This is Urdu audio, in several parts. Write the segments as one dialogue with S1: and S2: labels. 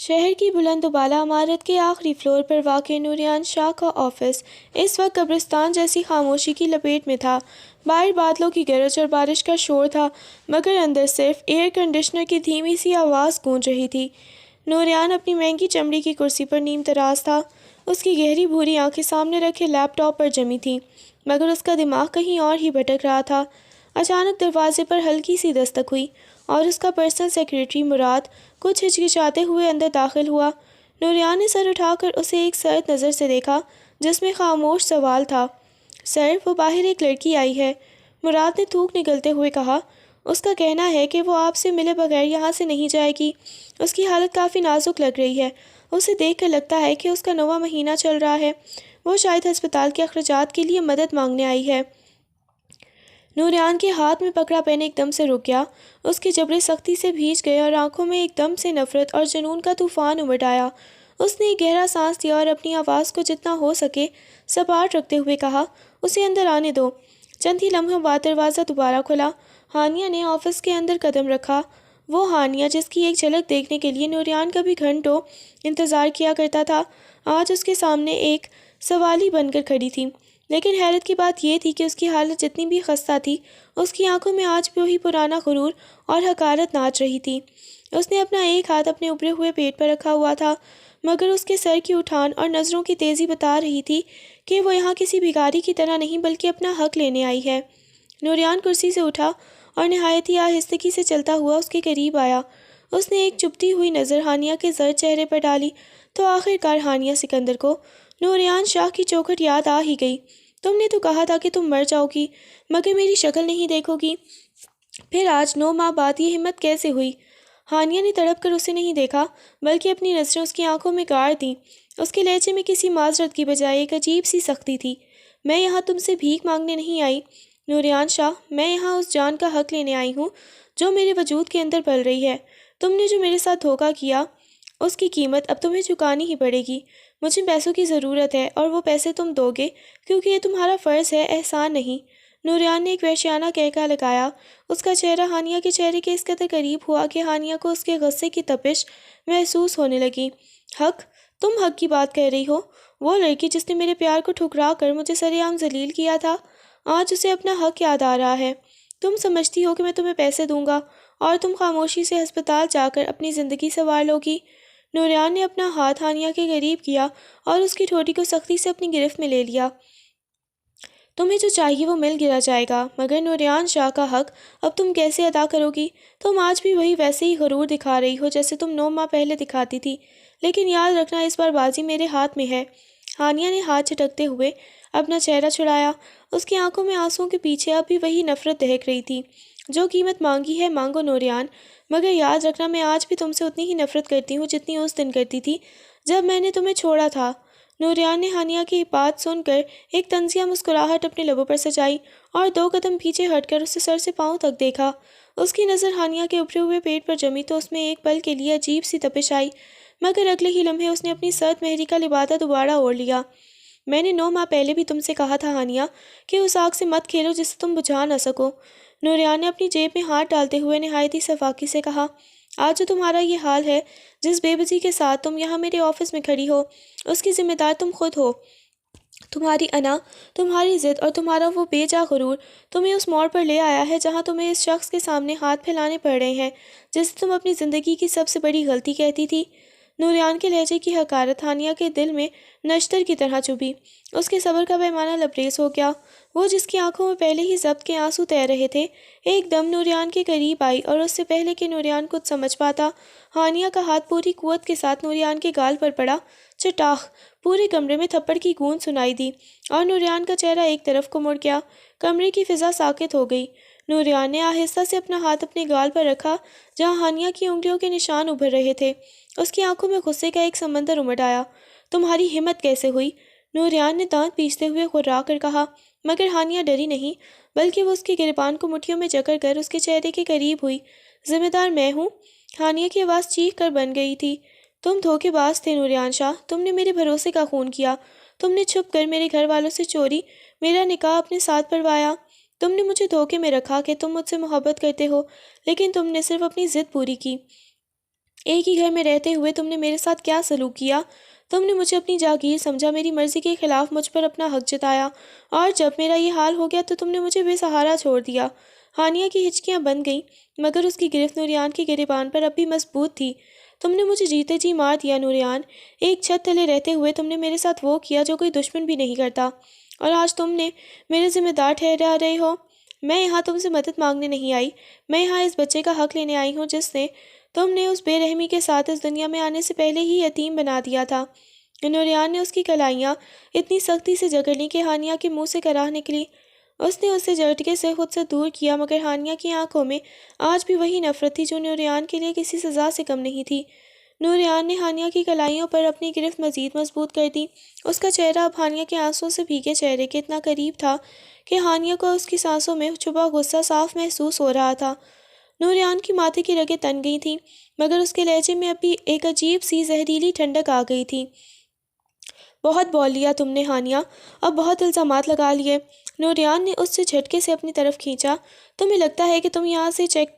S1: شہر کی بلند و بالا عمارت کے آخری فلور پر واقع نوریان شاہ کا آفس اس وقت قبرستان جیسی خاموشی کی لپیٹ میں تھا۔ باہر بادلوں کی گرج اور بارش کا شور تھا، مگر اندر صرف ایئر کنڈیشنر کی دھیمی سی آواز گونج رہی تھی۔ نوریان اپنی مہنگی چمڑی کی کرسی پر نیم تراز تھا۔ اس کی گہری بھوری آنکھیں سامنے رکھے لیپ ٹاپ پر جمی تھیں، مگر اس کا دماغ کہیں اور ہی بھٹک رہا تھا۔ اچانک دروازے پر ہلکی سی دستک ہوئی اور اس کا پرسنل سیکریٹری مراد کچھ ہچکچاتے ہوئے اندر داخل ہوا۔ نوریان نے سر اٹھا کر اسے ایک سرد نظر سے دیکھا جس میں خاموش سوال تھا۔ سر، وہ باہر ایک لڑکی آئی ہے، مراد نے تھوک نگلتے ہوئے کہا۔ اس کا کہنا ہے کہ وہ آپ سے ملے بغیر یہاں سے نہیں جائے گی۔ اس کی حالت کافی نازک لگ رہی ہے۔ اسے دیکھ کر لگتا ہے کہ اس کا 9واں مہینہ چل رہا ہے۔ وہ شاید ہسپتال کے اخراجات کے لیے مدد مانگنے آئی ہے۔ نوریان کے ہاتھ میں پکڑا پین ایک دم سے رک گیا۔ اس کے جبڑے سختی سے بھیج گئے اور آنکھوں میں ایک دم سے نفرت اور جنون کا طوفان امٹ آیا۔ اس نے ایک گہرا سانس لیا اور اپنی آواز کو جتنا ہو سکے سپاٹ رکھتے ہوئے کہا، اسے اندر آنے دو۔ چند ہی لمحوں بعد دروازہ دوبارہ کھلا۔ ہانیہ نے آفس کے اندر قدم رکھا۔ وہ ہانیہ جس کی ایک جھلک دیکھنے کے لیے نوریان کبھی گھنٹوں انتظار کیا کرتا تھا، آج اس کے سامنے ایک سوالی بن کر کھڑی تھی۔ لیکن حیرت کی بات یہ تھی کہ اس کی حالت جتنی بھی خستہ تھی، اس کی آنکھوں میں آج بھی وہی پرانا غرور اور حقارت ناچ رہی تھی۔ اس نے اپنا ایک ہاتھ اپنے ابھرے ہوئے پیٹ پر رکھا ہوا تھا، مگر اس کے سر کی اٹھان اور نظروں کی تیزی بتا رہی تھی کہ وہ یہاں کسی بھکاری کی طرح نہیں بلکہ اپنا حق لینے آئی ہے۔ نوریان کرسی سے اٹھا اور نہایت ہی آہستگی سے چلتا ہوا اس کے قریب آیا۔ اس نے ایک چبھتی ہوئی نظر ہانیہ کے زرد چہرے پر ڈالی تو آخرکار ہانیہ سکندر کو نوریان شاہ کی چوکھٹ یاد آ ہی گئی۔ تم نے تو کہا تھا کہ تم مر جاؤ گی مگر میری شکل نہیں دیکھو گی، پھر آج 9 ماہ بعد یہ ہمت کیسے ہوئی؟ ہانیہ نے تڑپ کر اسے نہیں دیکھا بلکہ اپنی نظریں اس کی آنکھوں میں گاڑ دیں۔ اس کے لہجے میں کسی معذرت کی بجائے ایک عجیب سی سختی تھی۔ میں یہاں تم سے بھیک مانگنے نہیں آئی نوریان شاہ، میں یہاں اس جان کا حق لینے آئی ہوں جو میرے وجود کے اندر پل رہی ہے۔ تم نے جو میرے ساتھ دھوکہ کیا اس کی قیمت اب تمہیں چکانی ہی پڑے گی۔ مجھے پیسوں کی ضرورت ہے اور وہ پیسے تم دو گے کیونکہ یہ تمہارا فرض ہے، احسان نہیں۔ نوریان نے ایک وحشیانہ کہکا لگایا۔ اس کا چہرہ ہانیہ کے چہرے کے اس قدر قریب ہوا کہ ہانیہ کو اس کے غصے کی تپش محسوس ہونے لگی۔ حق؟ تم حق کی بات کہہ رہی ہو؟ وہ لڑکی جس نے میرے پیار کو ٹھکرا کر مجھے سر عام ذلیل کیا تھا، آج اسے اپنا حق یاد آ رہا ہے۔ تم سمجھتی ہو کہ میں تمہیں پیسے دوں گا اور تم خاموشی سے ہسپتال جا کر اپنی زندگی سنوار لو گی؟ نوریان نے اپنا ہاتھ ہانیہ کے قریب کیا اور اس کی ٹھوڑی کو سختی سے اپنی گرفت میں لے لیا۔ تمہیں جو چاہیے وہ مل گیا جائے گا، مگر نوریان شاہ کا حق اب تم کیسے ادا کرو گی؟ تم آج بھی ویسے ہی غرور دکھا رہی ہو جیسے تم 9 ماہ پہلے دکھاتی تھی، لیکن یاد رکھنا اس بار بازی میرے ہاتھ میں ہے۔ ہانیہ نے ہاتھ جھٹکتے ہوئے اپنا چہرہ چھڑایا۔ اس کی آنکھوں میں آنسوؤں کے پیچھے اب بھی وہی نفرت دہک رہی تھی۔ جو قیمت مانگی ہے مانگو نوریان، مگر یاد رکھنا میں آج بھی تم سے اتنی ہی نفرت کرتی ہوں جتنی اس دن کرتی تھی جب میں نے تمہیں چھوڑا تھا۔ نوریان نے ہانیہ کی بات سن کر ایک طنزیہ مسکراہٹ اپنے لبوں پر سجائی اور 2 قدم پیچھے ہٹ کر اسے سر سے پاؤں تک دیکھا۔ اس کی نظر ہانیہ کے ابھرے ہوئے پیٹ پر جمی تو اس میں ایک پل کے لیے عجیب سی تپش آئی، مگر اگلے ہی لمحے اس نے اپنی سرد مہری کا لبادہ دوبارہ اوڑھ لیا۔ میں نے 9 ماہ پہلے بھی تم سے کہا تھا ہانیہ کہ اس آگ سے مت کھیلو جسے تم بجھا نہ سکو۔ نوریان نے اپنی جیب میں ہاتھ ڈالتے ہوئے نہایت ہی شفاقی سے کہا، آج جو تمہارا یہ حال ہے، جس بے بسی کے ساتھ تم یہاں میرے آفس میں کھڑی ہو، اس کی ذمہ دار تم خود ہو۔ تمہاری انا، تمہاری ضد اور تمہارا وہ بے جا غرور تمہیں اس موڑ پر لے آیا ہے جہاں تمہیں اس شخص کے سامنے ہاتھ پھیلانے پڑ رہے ہیں جسے تم اپنی زندگی کی سب سے بڑی غلطی کہتی تھی۔ نوریان کے لہجے کی حقارت ہانیہ کے دل میں نشتر کی طرح چبھی۔ اس کے صبر کا پیمانہ لبریز ہو گیا۔ وہ جس کی آنکھوں میں پہلے ہی ضبط کے آنسو تیر رہے تھے، ایک دم نوریان کے قریب آئی اور اس سے پہلے کہ نوریان کچھ سمجھ پاتا، ہانیہ کا ہاتھ پوری قوت کے ساتھ نوریان کے گال پر پڑا۔ چٹاخ! پورے کمرے میں تھپڑ کی گونج سنائی دی اور نوریان کا چہرہ ایک طرف کو مڑ گیا۔ کمرے کی فضا ساکت ہو گئی۔ نوریان نے آہستہ سے اپنا ہاتھ اپنے گال پر رکھا جہاں ہانیہ کی انگلیوں کے نشان ابھر رہے تھے۔ اس کی آنکھوں میں غصے کا ایک سمندر امٹ آیا۔ تمہاری ہمت کیسے ہوئی؟ نوریان نے دانت پیستے ہوئے غرا کر کہا، مگر ہانیہ ڈری نہیں بلکہ وہ اس کے گریبان کو مٹھیوں میں جکڑ کر اس کے چہرے کے قریب ہوئی۔ ذمہ دار میں ہوں؟ ہانیہ کی آواز چیخ کر بن گئی تھی۔ تم دھوکے باز تھے نوریان شاہ، تم نے میرے بھروسے کا خون کیا، تم نے چھپ کر میرے گھر والوں سے چوری میرا نکاح اپنے ساتھ پڑھوایا، تم نے مجھے دھوکے میں رکھا کہ تم مجھ سے محبت کرتے ہو، لیکن تم نے صرف اپنی ضد پوری کی۔ ایک ہی گھر میں رہتے ہوئے تم نے میرے ساتھ کیا سلوک کیا؟ تم نے مجھے اپنی جاگیر سمجھا، میری مرضی کے خلاف مجھ پر اپنا حق جتایا، اور جب میرا یہ حال ہو گیا تو تم نے مجھے بے سہارا چھوڑ دیا۔ ہانیہ کی ہچکیاں بند گئیں، مگر اس کی گرفت نوریان کے گریبان پر اب بھی مضبوط تھی۔ تم نے مجھے جیتے جی مار دیا نوریان، ایک چھت تلے رہتے ہوئے تم نے میرے ساتھ وہ کیا جو کوئی دشمن بھی نہیں کرتا، اور آج تم نے میرے ذمہ دار ٹھہرا رہے ہو۔ میں یہاں تم سے مدد مانگنے نہیں آئی، میں یہاں اس بچے کا حق لینے آئی ہوں جس نے تم نے اس بے رحمی کے ساتھ اس دنیا میں آنے سے پہلے ہی یتیم بنا دیا تھا۔ نوریان نے اس کی کلائیاں اتنی سختی سے جکڑ لیں کہ ہانیہ کے منہ سے کراہ نکلی۔ اس نے اسے جھٹکے سے خود سے دور کیا، مگر ہانیہ کی آنکھوں میں آج بھی وہی نفرت تھی جو نوریان کے لیے کسی سزا سے کم نہیں تھی۔ نوریان نے ہانیہ کی کلائیوں پر اپنی گرفت مزید مضبوط کر دی۔ اس کا چہرہ اب ہانیہ کے آنسوں سے بھیگے چہرے کے اتنا قریب تھا کہ ہانیہ کو اس کی سانسوں میں چھپا غصہ صاف محسوس ہو رہا تھا۔ نوریان کی ماتھے کی رگیں تن گئی تھیں، مگر اس کے لہجے میں اب بھی ایک عجیب سی زہریلی ٹھنڈک آ گئی تھی۔ بہت بول لیا تم نے ہانیہ، اب بہت الزامات لگا لیے۔ نوریان نے اس سے جھٹکے سے اپنی طرف کھینچا۔ تمہیں لگتا ہے کہ تم یہاں سے چیک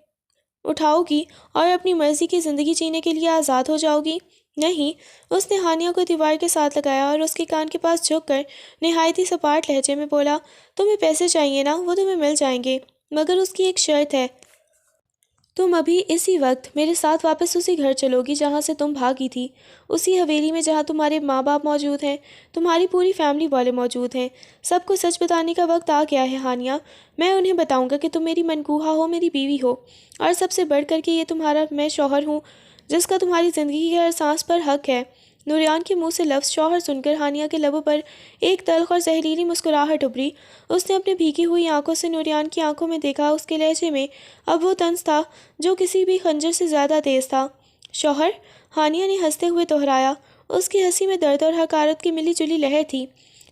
S1: اٹھاؤ گی اور اپنی مرضی کی زندگی جینے کے لیے آزاد ہو جاؤ گی؟ نہیں۔ اس نے ہانیہ کو دیوار کے ساتھ لگایا اور اس کے کان کے پاس جھک کر نہایت ہی سپاٹ لہجے میں بولا، تمہیں پیسے چاہیے نا، وہ تمہیں مل جائیں گے، مگر اس کی ایک شرط ہے۔ تم ابھی اسی وقت میرے ساتھ واپس اسی گھر چلو گی جہاں سے تم بھاگی تھی، اسی حویلی میں جہاں تمہارے ماں باپ موجود ہیں، تمہاری پوری فیملی والے موجود ہیں۔ سب کو سچ بتانے کا وقت آ گیا ہے ہانیہ، میں انہیں بتاؤں گا کہ تم میری منکوحہ ہو، میری بیوی ہو، اور سب سے بڑھ کر کے یہ تمہارا میں شوہر ہوں جس کا تمہاری زندگی کے ہر سانس پر حق ہے۔ نوریان کے منہ سے لفظ شوہر سن کر ہانیہ کے لبوں پر ایک تلخ اور زہریلی مسکراہٹ ابھری۔ اس نے اپنے بھیگی ہوئی آنکھوں سے نوریان کی آنکھوں میں دیکھا، اس کے لہجے میں اب وہ طنز تھا جو کسی بھی خنجر سے زیادہ تیز تھا۔ شوہر؟ ہانیہ نے ہنستے ہوئے دہرایا۔ اس کی ہنسی میں درد اور حقارت کی ملی جلی لہر تھی۔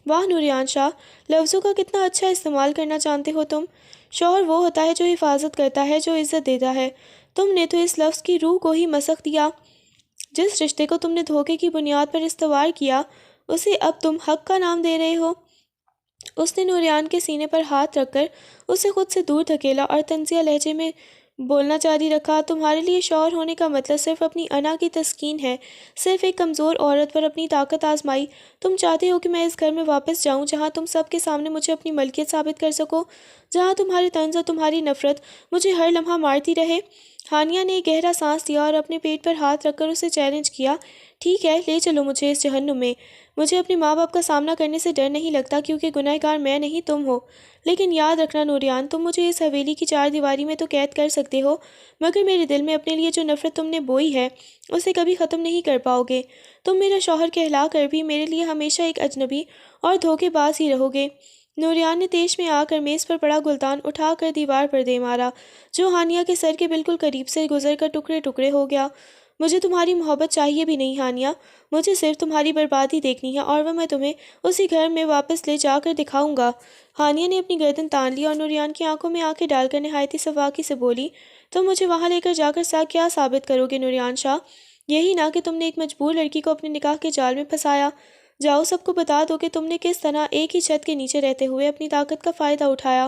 S1: واہ نوریان شاہ، لفظوں کا کتنا اچھا استعمال کرنا جانتے ہو تم۔ شوہر وہ ہوتا ہے جو حفاظت کرتا ہے، جو عزت دیتا ہے۔ تم نے تو اس لفظ کی روح کو ہی مسخ دیا۔ جس رشتے کو تم نے دھوکے کی بنیاد پر استوار کیا، اسے اب تم حق کا نام دے رہے ہو۔ اس نے نوریان کے سینے پر ہاتھ رکھ کر اسے خود سے دور دھکیلا اور طنزیہ لہجے میں بولنا جاری رکھا، تمہارے لیے شوہر ہونے کا مطلب صرف اپنی انا کی تسکین ہے، صرف ایک کمزور عورت پر اپنی طاقت آزمائی۔ تم چاہتے ہو کہ میں اس گھر میں واپس جاؤں جہاں تم سب کے سامنے مجھے اپنی ملکیت ثابت کر سکو، جہاں تمہارے طنز اور تمہاری نفرت مجھے ہر لمحہ مارتی رہے۔ ہانیہ نے ایک گہرا سانس لیا اور اپنے پیٹ پر ہاتھ رکھ کر اسے چیلنج کیا، ٹھیک ہے، لے چلو مجھے اس جہنم میں۔ مجھے اپنے ماں باپ کا سامنا کرنے سے ڈر نہیں لگتا، کیونکہ گناہ گار میں نہیں تم ہو۔ لیکن یاد رکھنا نوریان، تم مجھے اس حویلی کی چار دیواری میں تو قید کر سکتے ہو، مگر میرے دل میں اپنے لیے جو نفرت تم نے بوئی ہے اسے کبھی ختم نہیں کر پاؤ گے۔ تم میرا شوہر کہلا کر بھی میرے لیے ہمیشہ ایک اجنبی اور دھوکے باز ہی رہو گے۔ نوریان نے تیش میں آ کر میز پر پڑا گلدان اٹھا کر دیوار پر دے مارا، جو ہانیہ کے سر کے بالکل قریب سے گزر کر ٹکڑے ٹکڑے ہو گیا۔ مجھے تمہاری محبت چاہیے بھی نہیں ہانیہ، مجھے صرف تمہاری بربادی دیکھنی ہے، اور وہ میں تمہیں اسی گھر میں واپس لے جا کر دکھاؤں گا۔ ہانیہ نے اپنی گردن تان لی اور نوریان کی آنکھوں میں آنکھیں ڈال کر نہایت ہی سفاکی سے بولی، تم مجھے وہاں لے کر جا کر کیا ثابت کرو گے نوریان شاہ؟ یہی نہ کہ تم نے ایک مجبور لڑکی کو اپنے نکاح کے جال میں پھنسایا۔ جاؤ سب کو بتا دو کہ تم نے کس طرح ایک ہی چھت کے نیچے رہتے ہوئے اپنی طاقت کا فائدہ اٹھایا۔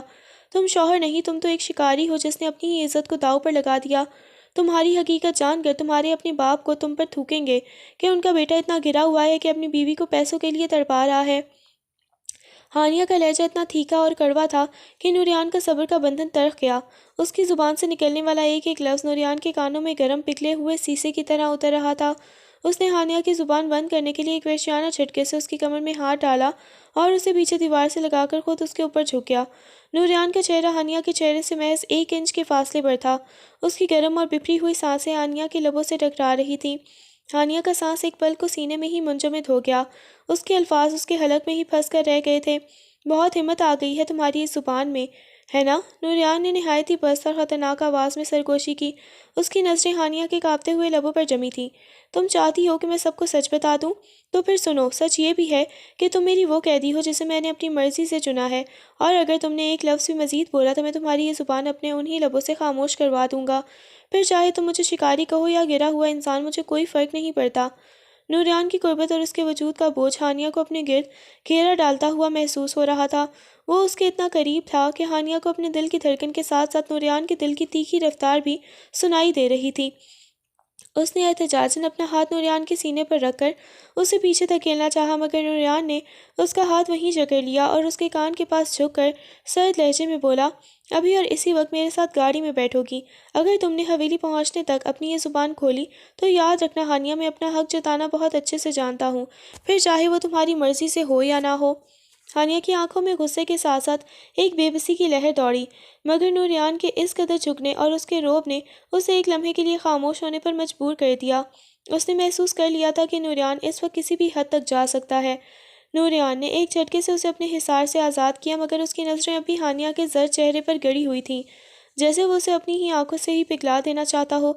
S1: تم شوہر نہیں، تم تو ایک شکاری ہو جس نے اپنی ہی عزت کو داؤ پر لگا دیا۔ تمہاری حقیقت جان کر تمہارے اپنے باپ کو تم پر تھوکیں گے کہ ان کا بیٹا اتنا گرا ہوا ہے کہ اپنی بیوی کو پیسوں کے لیے تڑپا رہا ہے۔ ہانیہ کا لہجہ اتنا تھیکا اور کڑوا تھا کہ نوریان کا صبر کا بندھن ترق گیا۔ اس کی زبان سے نکلنے والا ایک ایک لفظ نوریان کے کانوں میں گرم پگھلے ہوئے سیسے کی طرح اتر رہا تھا۔ اس نے ہانیہ کی زبان بند کرنے کے لیے ایک وحشیانہ جھٹکے سے اس کی کمر میں ہاتھ ڈالا اور اسے پیچھے دیوار سے لگا کر خود اس کے اوپر جھک گیا۔ نوریان کا چہرہ ہانیہ کے چہرے سے محض 1 انچ کے فاصلے پر تھا۔ اس کی گرم اور بپھری ہوئی سانسیں ہانیہ کے لبوں سے ٹکرا رہی تھیں۔ ہانیہ کا سانس ایک پل کو سینے میں ہی منجمد ہو گیا۔ اس کے الفاظ اس کے حلق میں ہی پھنس کر رہ گئے تھے۔ بہت ہمت آ گئی ہے تمہاری اس زبان میں، ہے نا؟ نوریان نے نہایت ہی پست اور خطرناک آواز میں سرگوشی کی۔ اس کی نظریں ہانیہ کے کانپتے ہوئے لبوں پر جمی تھیں۔ تم چاہتی ہو کہ میں سب کو سچ بتا دوں؟ تو پھر سنو، سچ یہ بھی ہے کہ تم میری وہ قیدی ہو جسے میں نے اپنی مرضی سے چنا ہے، اور اگر تم نے ایک لفظ بھی مزید بولا تو میں تمہاری یہ زبان اپنے انہی لبوں سے خاموش کروا دوں گا۔ پھر چاہے تم مجھے شکاری کہو یا گرا ہوا انسان، مجھے کوئی فرق نہیں پڑتا۔ نوریان کی قربت اور اس کے وجود کا بوجھ ہانیہ کو اپنے گرد گھیرا ڈالتا ہوا محسوس ہو رہا تھا۔ وہ اس کے اتنا قریب تھا کہ ہانیہ کو اپنے دل کی دھڑکن کے ساتھ ساتھ نوریان کے دل کی تیکھی رفتار بھی سنائی دے رہی تھی۔ اس نے احتجاجاً اپنا ہاتھ نوریان کے سینے پر رکھ کر اسے پیچھے دھکیلنا چاہا، مگر نوریان نے اس کا ہاتھ وہیں جکڑ لیا اور اس کے کان کے پاس جھک کر سرد لہجے میں بولا، ابھی اور اسی وقت میرے ساتھ گاڑی میں بیٹھو گی۔ اگر تم نے حویلی پہنچنے تک اپنی یہ زبان کھولی تو یاد رکھنا ہانیہ، میں اپنا حق جتانا بہت اچھے سے جانتا ہوں، پھر چاہے وہ تمہاری مرضی سے ہو یا نہ ہو۔ ہانیہ کی آنکھوں میں غصے کے ساتھ ساتھ ایک بے بسی کی لہر دوڑی، مگر نوریان کے اس قدر جھکنے اور اس کے روب نے اسے ایک لمحے کے لیے خاموش ہونے پر مجبور کر دیا۔ اس نے محسوس کر لیا تھا کہ نوریان اس وقت کسی بھی حد تک جا سکتا ہے۔ نوریان نے ایک جھٹکے سے اسے اپنے حصار سے آزاد کیا، مگر اس کی نظریں اب بھی ہانیہ کے زرد چہرے پر گڑی ہوئی تھیں، جیسے وہ اسے اپنی ہی آنکھوں سے ہی پگھلا دینا چاہتا ہو۔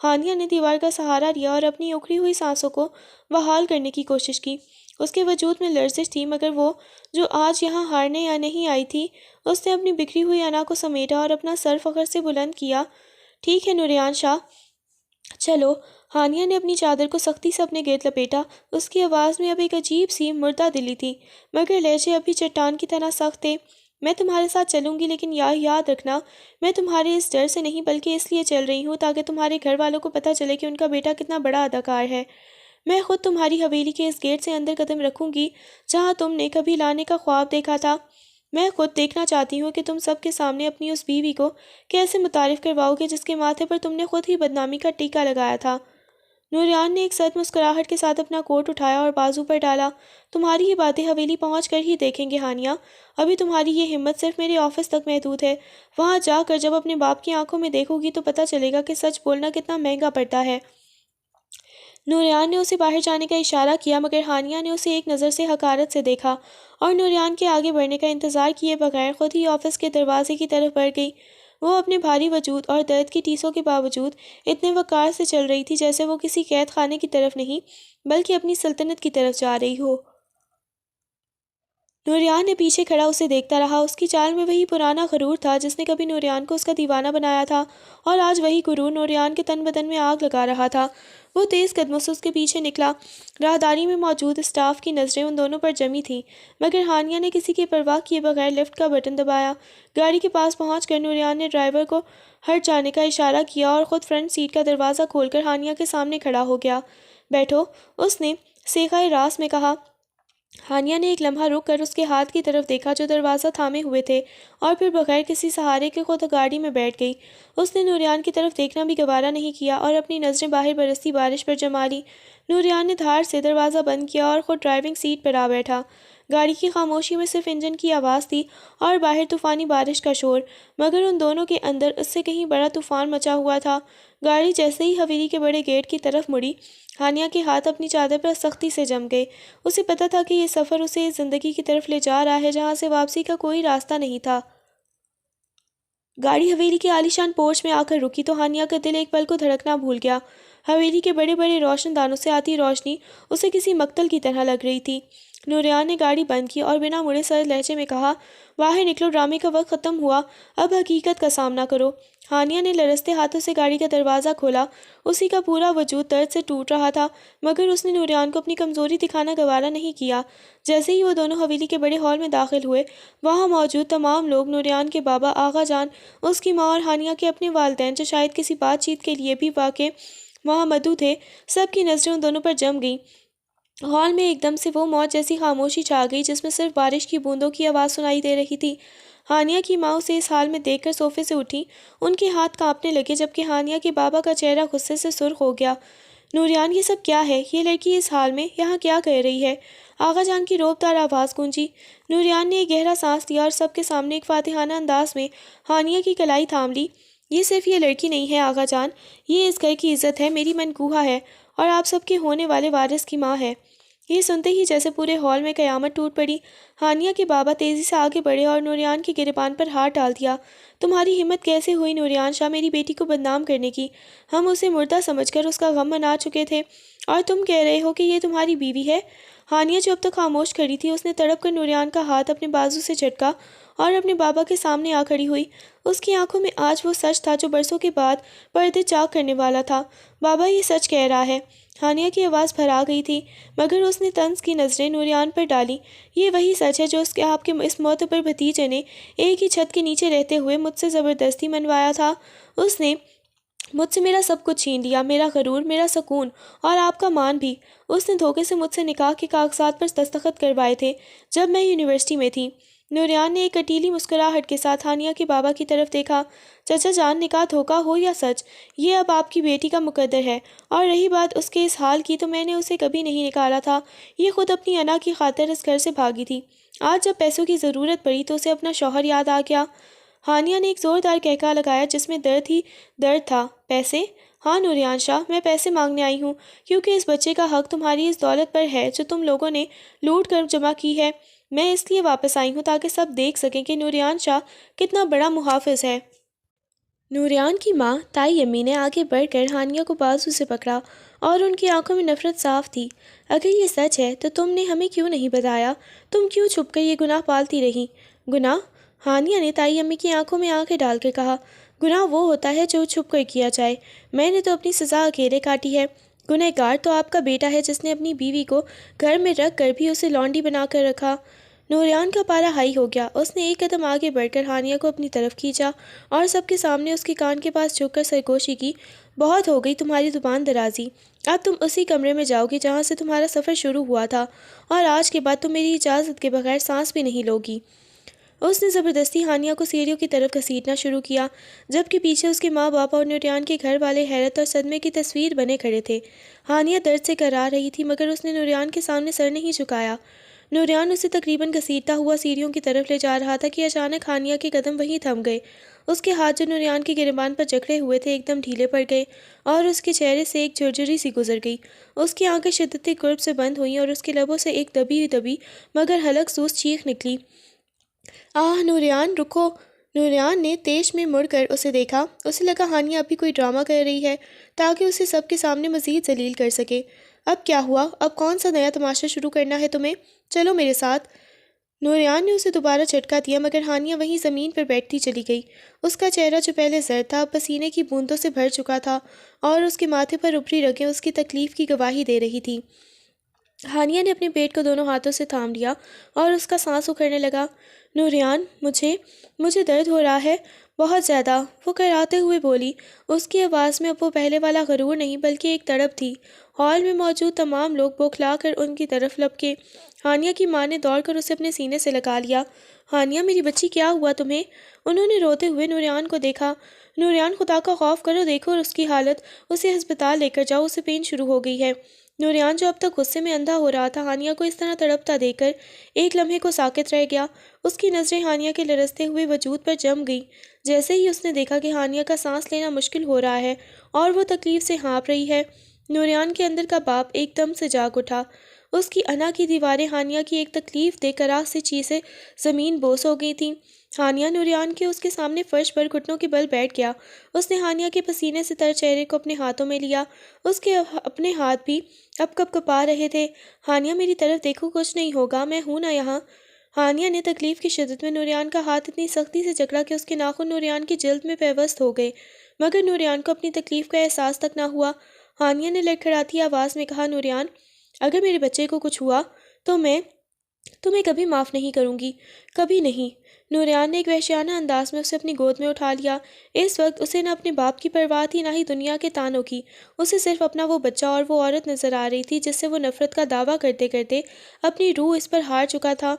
S1: ہانیہ نے دیوار کا سہارا لیا اور اپنی اکھڑی ہوئی سانسوں کو بحال کرنے کی کوشش کی۔ اس کے وجود میں لرزش تھی، مگر وہ جو آج یہاں ہارنے یا نہیں آئی تھی۔ اس نے اپنی بکھری ہوئی انا کو سمیٹا اور اپنا سر فخر سے بلند کیا۔ ٹھیک ہے نوریان شاہ، چلو۔ ہانیہ نے اپنی چادر کو سختی سے اپنے گرد لپیٹا۔ اس کی آواز میں اب ایک عجیب سی مردہ دلی تھی، مگر لہجے اب بھی چٹان کی طرح سخت تھے۔ میں تمہارے ساتھ چلوں گی، لیکن یاد رکھنا میں تمہارے اس ڈر سے نہیں بلکہ اس لیے چل رہی ہوں تاکہ تمہارے گھر والوں کو پتہ چلے کہ ان کا بیٹا کتنا بڑا اداکار ہے۔ میں خود تمہاری حویلی کے اس گیٹ سے اندر قدم رکھوں گی جہاں تم نے کبھی لانے کا خواب دیکھا تھا۔ میں خود دیکھنا چاہتی ہوں کہ تم سب کے سامنے اپنی اس بیوی کو کیسے متعارف کرواؤ گے جس کے ماتھے پر تم نے خود ہی بدنامی کا ٹیکا لگایا تھا۔ نوریان نے ایک سرد مسکراہٹ کے ساتھ اپنا کوٹ اٹھایا اور بازو پر ڈالا۔ تمہاری یہ باتیں حویلی پہنچ کر ہی دیکھیں گے ہانیہ۔ ابھی تمہاری یہ ہمت صرف میرے آفس تک محدود ہے۔ وہاں جا کر جب اپنے باپ کی آنکھوں میں دیکھو گی تو پتہ چلے گا کہ سچ بولنا کتنا مہنگا پڑتا ہے۔ نوریان نے اسے باہر جانے کا اشارہ کیا، مگر ہانیہ نے اسے ایک نظر سے حقارت سے دیکھا اور نوریان کے آگے بڑھنے کا انتظار کیے بغیر خود ہی آفس کے دروازے کی طرف بڑھ گئی۔ وہ اپنے بھاری وجود اور درد کی ٹیسوں کے باوجود اتنے وقار سے چل رہی تھی جیسے وہ کسی قید خانے کی طرف نہیں بلکہ اپنی سلطنت کی طرف جا رہی ہو۔ نوریان نے پیچھے کھڑا اسے دیکھتا رہا۔ اس کی چال میں وہی پرانا غرور تھا جس نے کبھی نوریان کو اس کا دیوانہ بنایا تھا، اور آج وہی غرور نوریان کے تن بدن میں آگ لگا رہا تھا۔ وہ تیز قدموں سے اس کے پیچھے نکلا۔ راہداری میں موجود اسٹاف کی نظریں ان دونوں پر جمی تھیں، مگر ہانیہ نے کسی کی پرواہ کیے بغیر لفٹ کا بٹن دبایا۔ گاڑی کے پاس پہنچ کر نوریان نے ڈرائیور کو ہٹ جانے کا اشارہ کیا اور خود فرنٹ سیٹ کا دروازہ کھول کر ہانیہ کے سامنے کھڑا ہو گیا۔ بیٹھو، اس نے صیغۂ راست میں کہا۔ ہانیہ نے ایک لمحہ رک کر اس کے ہاتھ کی طرف دیکھا جو دروازہ تھامے ہوئے تھے، اور پھر بغیر کسی سہارے کے خود گاڑی میں بیٹھ گئی۔ اس نے نوریان کی طرف دیکھنا بھی گوارا نہیں کیا اور اپنی نظریں باہر برستی بارش پر جما لی۔ نوریان نے دھار سے دروازہ بند کیا اور خود ڈرائیونگ سیٹ پر آ بیٹھا۔ گاڑی کی خاموشی میں صرف انجن کی آواز تھی اور باہر طوفانی بارش کا شور، مگر ان دونوں کے اندر اس سے کہیں بڑا طوفان مچا ہوا تھا۔ گاڑی جیسے ہی حویلی کے بڑے گیٹ کی طرف مڑی، ہانیہ کے ہاتھ اپنی چادر پر سختی سے جم گئے۔ اسے پتہ تھا کہ یہ سفر اسے اس زندگی کی طرف لے جا رہا ہے جہاں سے واپسی کا کوئی راستہ نہیں تھا۔ گاڑی حویلی کے عالیشان پورچ میں آ کر رکی تو ہانیہ کا دل ایک پل کو دھڑکنا بھول گیا۔ حویلی کے بڑے بڑے روشن دانوں سے آتی روشنی اسے کسی مقتل کی طرح لگ رہی تھی۔ نوریان نے گاڑی بند کی اور بنا مڑے سرد لہجے میں کہا، باہر نکلو، ڈرامے کا وقت ختم ہوا، اب حقیقت کا سامنا کرو۔ ہانیہ نے لرزتے ہاتھوں سے گاڑی کا دروازہ کھولا۔ اسی کا پورا وجود درد سے ٹوٹ رہا تھا، مگر اس نے نوریان کو اپنی کمزوری دکھانا گوارا نہیں کیا۔ جیسے ہی وہ دونوں حویلی کے بڑے ہال میں داخل ہوئے، وہاں موجود تمام لوگ، نوریان کے بابا، آغا جان، اس کی ماں اور ہانیہ کے اپنے والدین جو شاید کسی بات چیت کے لیے بھی واقع وہاں مدعو تھے، سب کی نظریں ان دونوں پر جم گئیں۔ ہال میں ایک دم سے وہ موت جیسی خاموشی چھا گئی جس میں صرف بارش کی بوندوں کی آواز سنائی دے رہی تھی۔ ہانیہ کی ماں اسے اس حال میں دیکھ کر صوفے سے اٹھی۔ ان کے ہاتھ کانپنے لگے جبکہ ہانیہ کے بابا کا چہرہ غصے سے سرخ ہو گیا۔ نوریان، یہ سب کیا ہے؟ یہ لڑکی اس حال میں یہاں کیا کر رہی ہے؟ آغا جان کی روب دار آواز گونجی۔ نوریان نے ایک گہرا سانس لیا اور سب کے سامنے ایک فاتحانہ انداز میں ہانیہ کی کلائی تھام لی۔ یہ صرف یہ لڑکی نہیں ہے آغا جان، یہ اس گھر کی عزت ہے، میری منکوہا ہے، اور آپ سب کے ہونے والے وارث کی ماں ہے۔ یہ سنتے ہی جیسے پورے ہال میں قیامت ٹوٹ پڑی۔ ہانیہ کے بابا تیزی سے آگے بڑھے اور نوریان کی گریبان پر ہاتھ ڈال دیا۔ تمہاری ہمت کیسے ہوئی نوریان شاہ میری بیٹی کو بدنام کرنے کی؟ ہم اسے مردہ سمجھ کر اس کا غم منا چکے تھے، اور تم کہہ رہے ہو کہ یہ تمہاری بیوی ہے؟ ہانیہ جو اب تک خاموش کھڑی تھی، اس نے تڑپ کر نوریان کا ہاتھ اپنے بازو سے جھٹکا اور اپنے بابا کے سامنے آ کھڑی ہوئی۔ اس کی آنکھوں میں آج وہ سچ تھا جو برسوں کے بعد پردے چاک کرنے والا تھا۔ بابا، یہ سچ کہہ رہا ہے۔ ہانیہ کی آواز بھرا گئی تھی، مگر اس نے طنز کی نظریں نوریان پر ڈالی۔ یہ وہی سچ ہے جو آپ کے اس معتبر بھتیجے نے ایک ہی چھت کے نیچے رہتے ہوئے مجھ سے زبردستی منوایا تھا۔ اس نے مجھ سے میرا سب کچھ چھین لیا، میرا غرور، میرا سکون اور آپ کا مان بھی۔ اس نے دھوکے سے مجھ سے نکاح کے کاغذات پر دستخط کروائے تھے جب میں یونیورسٹی میں تھی۔ نوریان نے ایک کٹیلی مسکراہٹ کے ساتھ ہانیہ کے بابا کی طرف دیکھا۔ چچا جان، نکاح دھوکا ہو یا سچ، یہ اب آپ کی بیٹی کا مقدر ہے، اور رہی بات اس کے اس حال کی، تو میں نے اسے کبھی نہیں نکالا تھا۔ یہ خود اپنی انا کی خاطر اس گھر سے بھاگی تھی۔ آج جب پیسوں کی ضرورت پڑی تو اسے اپنا شوہر یاد آ گیا۔ ہانیہ نے ایک زوردار کہکہا لگایا جس میں درد ہی درد تھا۔ پیسے؟ ہاں نوریان شاہ، میں پیسے مانگنے آئی ہوں، کیونکہ اس بچے کا حق تمہاری اس دولت پر ہے جو تم لوگوں نے لوٹ کر جمع کی ہے۔ میں اس لیے واپس آئی ہوں تاکہ سب دیکھ سکیں کہ نوریان شاہ کتنا بڑا محافظ ہے۔ نوریان کی ماں تائی امی نے آگے بڑھ کر ہانیہ کو بازو سے پکڑا اور ان کی آنکھوں میں نفرت صاف تھی۔ اگر یہ سچ ہے تو تم نے ہمیں کیوں نہیں بتایا؟ تم کیوں چھپ کر یہ گناہ پالتی رہی؟ گناہ؟ ہانیہ نے تائی امی کی آنکھوں میں آنکھیں ڈال کر کہا، گناہ وہ ہوتا ہے جو چھپ کر کیا جائے۔ میں نے تو اپنی سزا اکیلے کاٹی ہے۔ گنہگار تو آپ کا بیٹا ہے جس نے اپنی بیوی کو گھر میں رکھ کر بھی اسے لونڈی بنا کر رکھا۔ نوریان کا پارا ہائی ہو گیا۔ اس نے ایک قدم آگے بڑھ کر ہانیہ کو اپنی طرف کھینچا اور سب کے سامنے اس کے کان کے پاس جھک کر سرگوشی کی، بہت ہو گئی تمہاری زبان درازی۔ اب تم اسی کمرے میں جاؤ گی جہاں سے تمہارا سفر شروع ہوا تھا، اور آج کے بعد تم میری اجازت کے بغیر سانس بھی نہیں لوگی۔ اس نے زبردستی ہانیہ کو سیڑھیوں کی طرف گھسیٹنا شروع کیا، جبکہ پیچھے اس کے ماں باپ اور نوریان کے گھر والے حیرت اور صدمے کی تصویر بنے کھڑے تھے۔ ہانیہ درد سے کرا رہی تھی مگر اس نے نوریان کے سامنے سر نہیں جھکایا۔ نوریان اسے تقریباً گھسیٹتا ہوا سیڑھیوں کی طرف لے جا رہا تھا کہ اچانک ہانیہ کے قدم وہیں تھم گئے۔ اس کے ہاتھ جو نوریان کے گریبان پر جکڑے ہوئے تھے ایک دم ڈھیلے پڑ گئے اور اس کے چہرے سے ایک جھرجھری سی گزر گئی۔ اس کی آنکھیں شدت قرب سے بند ہوئیں اور اس کے لبوں سے ایک دبی دبی مگر حلق سوز چیخ نکلی۔ آہ نوریان، رکو! نوریان نے تیش میں مڑ کر اسے دیکھا۔ اسے لگا ہانیہ ابھی کوئی ڈرامہ کر رہی ہے تاکہ اسے سب کے سامنے مزید ذلیل کر سکے۔ اب کیا ہوا؟ اب کون سا نیا تماشا شروع کرنا ہے تمہیں؟ چلو میرے ساتھ۔ نوریان نے اسے دوبارہ جھٹکا دیا مگر ہانیہ وہیں زمین پر بیٹھتی چلی گئی۔ اس کا چہرہ جو پہلے زرد تھا اب پسینے کی بوندوں سے بھر چکا تھا اور اس کے ماتھے پر ابھری رگیں اس کی تکلیف کی گواہی دے رہی تھی۔ ہانیہ نے اپنے پیٹ کو دونوں ہاتھوں سے تھام لیا اور اس کا سانس اکھڑنے لگا۔ نوریان، مجھے درد ہو رہا ہے، بہت زیادہ، وہ کراتے ہوئے بولی۔ اس کی آواز میں اب وہ پہلے والا غرور نہیں بلکہ ایک تڑپ تھی۔ ہال میں موجود تمام لوگ بوکھلا کر ان کی طرف لپکے۔ ہانیہ کی ماں نے دوڑ کر اسے اپنے سینے سے لگا لیا۔ ہانیہ میری بچی، کیا ہوا تمہیں؟ انہوں نے روتے ہوئے نوریان کو دیکھا۔ نوریان، خدا کا خوف کرو، دیکھو اس کی حالت، اسے ہسپتال لے کر جاؤ، اسے پین شروع ہو گئی ہے۔ نوریان جو اب تک غصے میں اندھا ہو رہا تھا ہانیہ کو اس طرح تڑپتا دیکھ کر ایک لمحے کو ساکت رہ گیا۔ اس کی نظریں ہانیہ کے لرزتے ہوئے وجود پر جم گئیں۔ جیسے ہی اس نے دیکھا کہ ہانیہ کا سانس لینا مشکل ہو رہا ہے اور وہ تکلیف سے ہانپ رہی ہے، نوریان کے اندر کا باپ ایک دم سے جاگ اٹھا۔ اس کی انا کی دیواریں ہانیہ کی ایک تکلیف دہ کراہ سے چیزیں زمین بوس ہو گئی تھیں۔ ہانیہ نوریان کے اس کے سامنے فرش پر گھٹنوں کے بل بیٹھ گیا۔ اس نے ہانیہ کے پسینے سے تر چہرے کو اپنے ہاتھوں میں لیا۔ اس کے اپنے ہاتھ بھی اب کپ کپا رہے تھے۔ ہانیہ میری طرف دیکھو، کچھ نہیں ہوگا، میں ہوں نا یہاں۔ ہانیہ نے تکلیف کی شدت میں نوریان کا ہاتھ اتنی سختی سے جکڑا کہ اس کے ناخن نوریان کی جلد میں پیوست ہو گئے، مگر نوریان کو اپنی تکلیف کا احساس تک نہ ہوا۔ ہانیہ نے لڑکھڑاتی آواز میں کہا، نوریان، اگر میرے بچے کو کچھ ہوا تو میں تمہیں کبھی معاف نہیں کروں گی، کبھی نہیں۔ نوریان نے ایک وحشیانہ انداز میں اسے اپنی گود میں اٹھا لیا۔ اس وقت اسے نہ اپنے باپ کی پرواہ تھی نہ ہی دنیا کے تانوں کی۔ اسے صرف اپنا وہ بچہ اور وہ عورت نظر آ رہی تھی جس سے وہ نفرت کا دعویٰ کرتے کرتے اپنی روح اس پر ہار چکا تھا۔